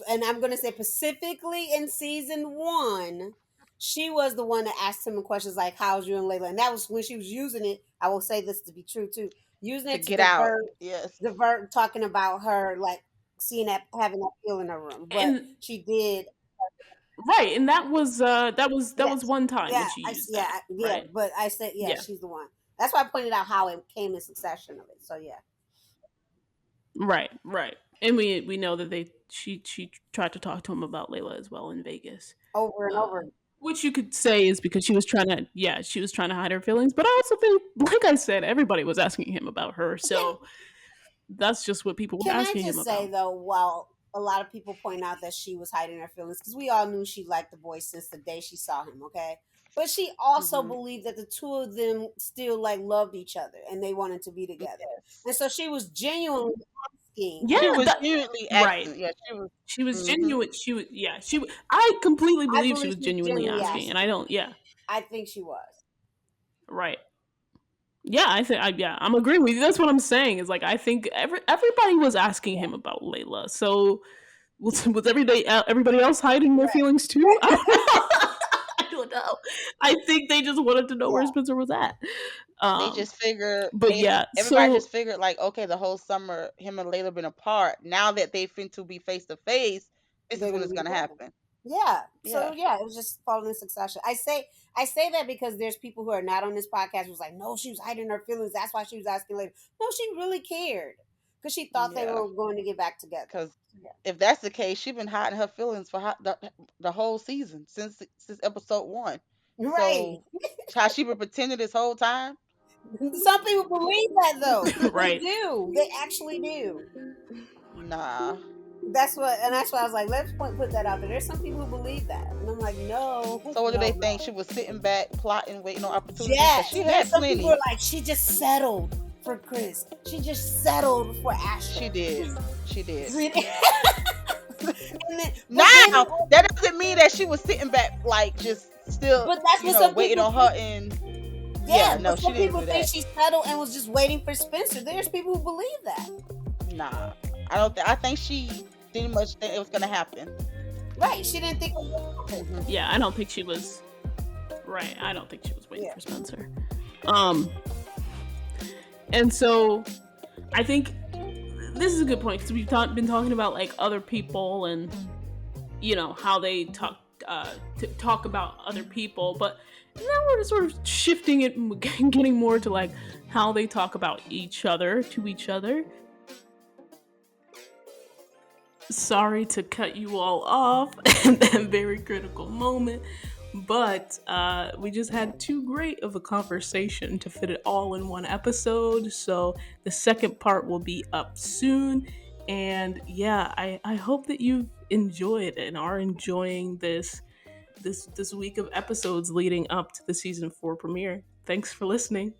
[SPEAKER 3] and I'm going to say specifically in season one, she was the one that asked him questions like, "How's you and Layla?" And that was when she was using it. I will say this to be true too, using
[SPEAKER 2] To
[SPEAKER 3] it to
[SPEAKER 2] get out.
[SPEAKER 3] divert,
[SPEAKER 2] Yes.
[SPEAKER 3] talking about her like seeing that having that feel in her room. But
[SPEAKER 1] And
[SPEAKER 3] she did,
[SPEAKER 1] right, and that was
[SPEAKER 3] yes,
[SPEAKER 1] one time
[SPEAKER 3] yeah,
[SPEAKER 1] that she used
[SPEAKER 3] yeah,
[SPEAKER 1] that,
[SPEAKER 3] yeah.
[SPEAKER 1] right?
[SPEAKER 3] But I said, yeah,
[SPEAKER 1] Yeah.
[SPEAKER 3] she's the one. That's why I pointed out how it came in succession of it. So yeah,
[SPEAKER 1] Right, right. And we know that she tried to talk to him about Layla as well in Vegas.
[SPEAKER 3] over and over.
[SPEAKER 1] Which you could say is because she was trying to, yeah, she was trying to hide her feelings. But I also think, like I said, everybody was asking him about her,
[SPEAKER 3] Can
[SPEAKER 1] so that's just what people were
[SPEAKER 3] Can I
[SPEAKER 1] asking him
[SPEAKER 3] just say
[SPEAKER 1] about.
[SPEAKER 3] though, while a lot of people point out that she was hiding her feelings, because we all knew she liked the boy since the day she saw him, okay? But she also
[SPEAKER 2] Mm-hmm.
[SPEAKER 3] believed that the two of them still like loved each other and they wanted to be together.
[SPEAKER 2] Yes.
[SPEAKER 3] And so she was genuinely asking
[SPEAKER 1] Yeah,
[SPEAKER 2] She
[SPEAKER 3] about
[SPEAKER 2] was
[SPEAKER 1] that
[SPEAKER 2] genuinely
[SPEAKER 1] right.
[SPEAKER 2] asking. Yeah, she was.
[SPEAKER 1] She was
[SPEAKER 2] Mm-hmm.
[SPEAKER 1] genuine. She was, yeah. I completely
[SPEAKER 3] I
[SPEAKER 1] believe she
[SPEAKER 3] believe
[SPEAKER 1] was
[SPEAKER 3] she was
[SPEAKER 1] genuinely
[SPEAKER 3] genuinely
[SPEAKER 1] asking, and I
[SPEAKER 3] asking.
[SPEAKER 1] don't. Yeah,
[SPEAKER 3] I think she was.
[SPEAKER 1] right. Yeah, I think. Yeah, I'm agreeing with you. That's what I'm saying. Is like I think everybody was asking
[SPEAKER 3] Yeah.
[SPEAKER 1] him about Layla. So was everybody else hiding their
[SPEAKER 3] Right.
[SPEAKER 1] feelings too? I don't know. I don't know. I think they just wanted to know where
[SPEAKER 3] Yeah.
[SPEAKER 1] Spencer was at.
[SPEAKER 2] They
[SPEAKER 1] Um,
[SPEAKER 2] just figured
[SPEAKER 1] but yeah,
[SPEAKER 2] everybody just
[SPEAKER 1] so
[SPEAKER 2] figured like, okay, the whole summer him and Layla been apart. Now that they finna be face to face, this is
[SPEAKER 3] They're
[SPEAKER 2] when
[SPEAKER 3] gonna
[SPEAKER 2] it's
[SPEAKER 3] be
[SPEAKER 2] gonna
[SPEAKER 3] together.
[SPEAKER 2] happen.
[SPEAKER 3] Yeah. So
[SPEAKER 2] Yeah.
[SPEAKER 3] yeah, it was just following in succession. I say that because there's people who are not on this podcast who's like, no, she was hiding her feelings. That's why she was asking later. No, she really cared because she thought they
[SPEAKER 2] Yeah.
[SPEAKER 3] were going to get back together.
[SPEAKER 2] Because
[SPEAKER 3] Yeah.
[SPEAKER 2] if that's the case, she been hiding her feelings for the whole season since episode one.
[SPEAKER 3] Right.
[SPEAKER 2] So how she been pretending this whole time?
[SPEAKER 3] Some people believe that though. They
[SPEAKER 1] right.
[SPEAKER 3] do. They actually do.
[SPEAKER 2] Nah.
[SPEAKER 3] That's why I was like, let's put that out there. There's some people who believe that, and I'm like, no,
[SPEAKER 2] So what do they
[SPEAKER 3] no,
[SPEAKER 2] think?
[SPEAKER 3] no.
[SPEAKER 2] She was sitting back, plotting, waiting on opportunities because
[SPEAKER 3] Yes,
[SPEAKER 2] she
[SPEAKER 3] there's
[SPEAKER 2] had
[SPEAKER 3] some people who are
[SPEAKER 2] plenty.
[SPEAKER 3] like, she just settled for Chris. She just settled for
[SPEAKER 2] She
[SPEAKER 3] Ashton.
[SPEAKER 2] did. She did.
[SPEAKER 3] And
[SPEAKER 2] Now
[SPEAKER 3] then
[SPEAKER 2] that doesn't mean that she was sitting back like just still,
[SPEAKER 3] but that's what some
[SPEAKER 2] waiting
[SPEAKER 3] people
[SPEAKER 2] on her
[SPEAKER 3] think.
[SPEAKER 2] and yeah,
[SPEAKER 3] Yeah,
[SPEAKER 2] no,
[SPEAKER 3] but
[SPEAKER 2] she
[SPEAKER 3] some
[SPEAKER 2] didn't
[SPEAKER 3] people
[SPEAKER 2] do
[SPEAKER 3] think
[SPEAKER 2] that.
[SPEAKER 3] she settled and was just waiting for Spencer. There's people who believe that.
[SPEAKER 2] Nah. I think she didn't much think it was gonna happen.
[SPEAKER 3] Right. She didn't think it was gonna happen.
[SPEAKER 2] Hmm.
[SPEAKER 1] Yeah, I don't think she was. Right, I don't think she was waiting
[SPEAKER 3] Yeah.
[SPEAKER 1] for Spencer. Um, and so I think this is a good point because been talking about like other people and how they talk about other people, but now we're sort of shifting it and getting more to like how they talk about each other to each other. Sorry to cut you all off at that very critical moment, but we just had too great of a conversation to fit it all in one episode. So the second part will be up soon. And yeah, I hope that you've enjoyed and are enjoying this week of episodes leading up to the season 4 premiere. Thanks for listening.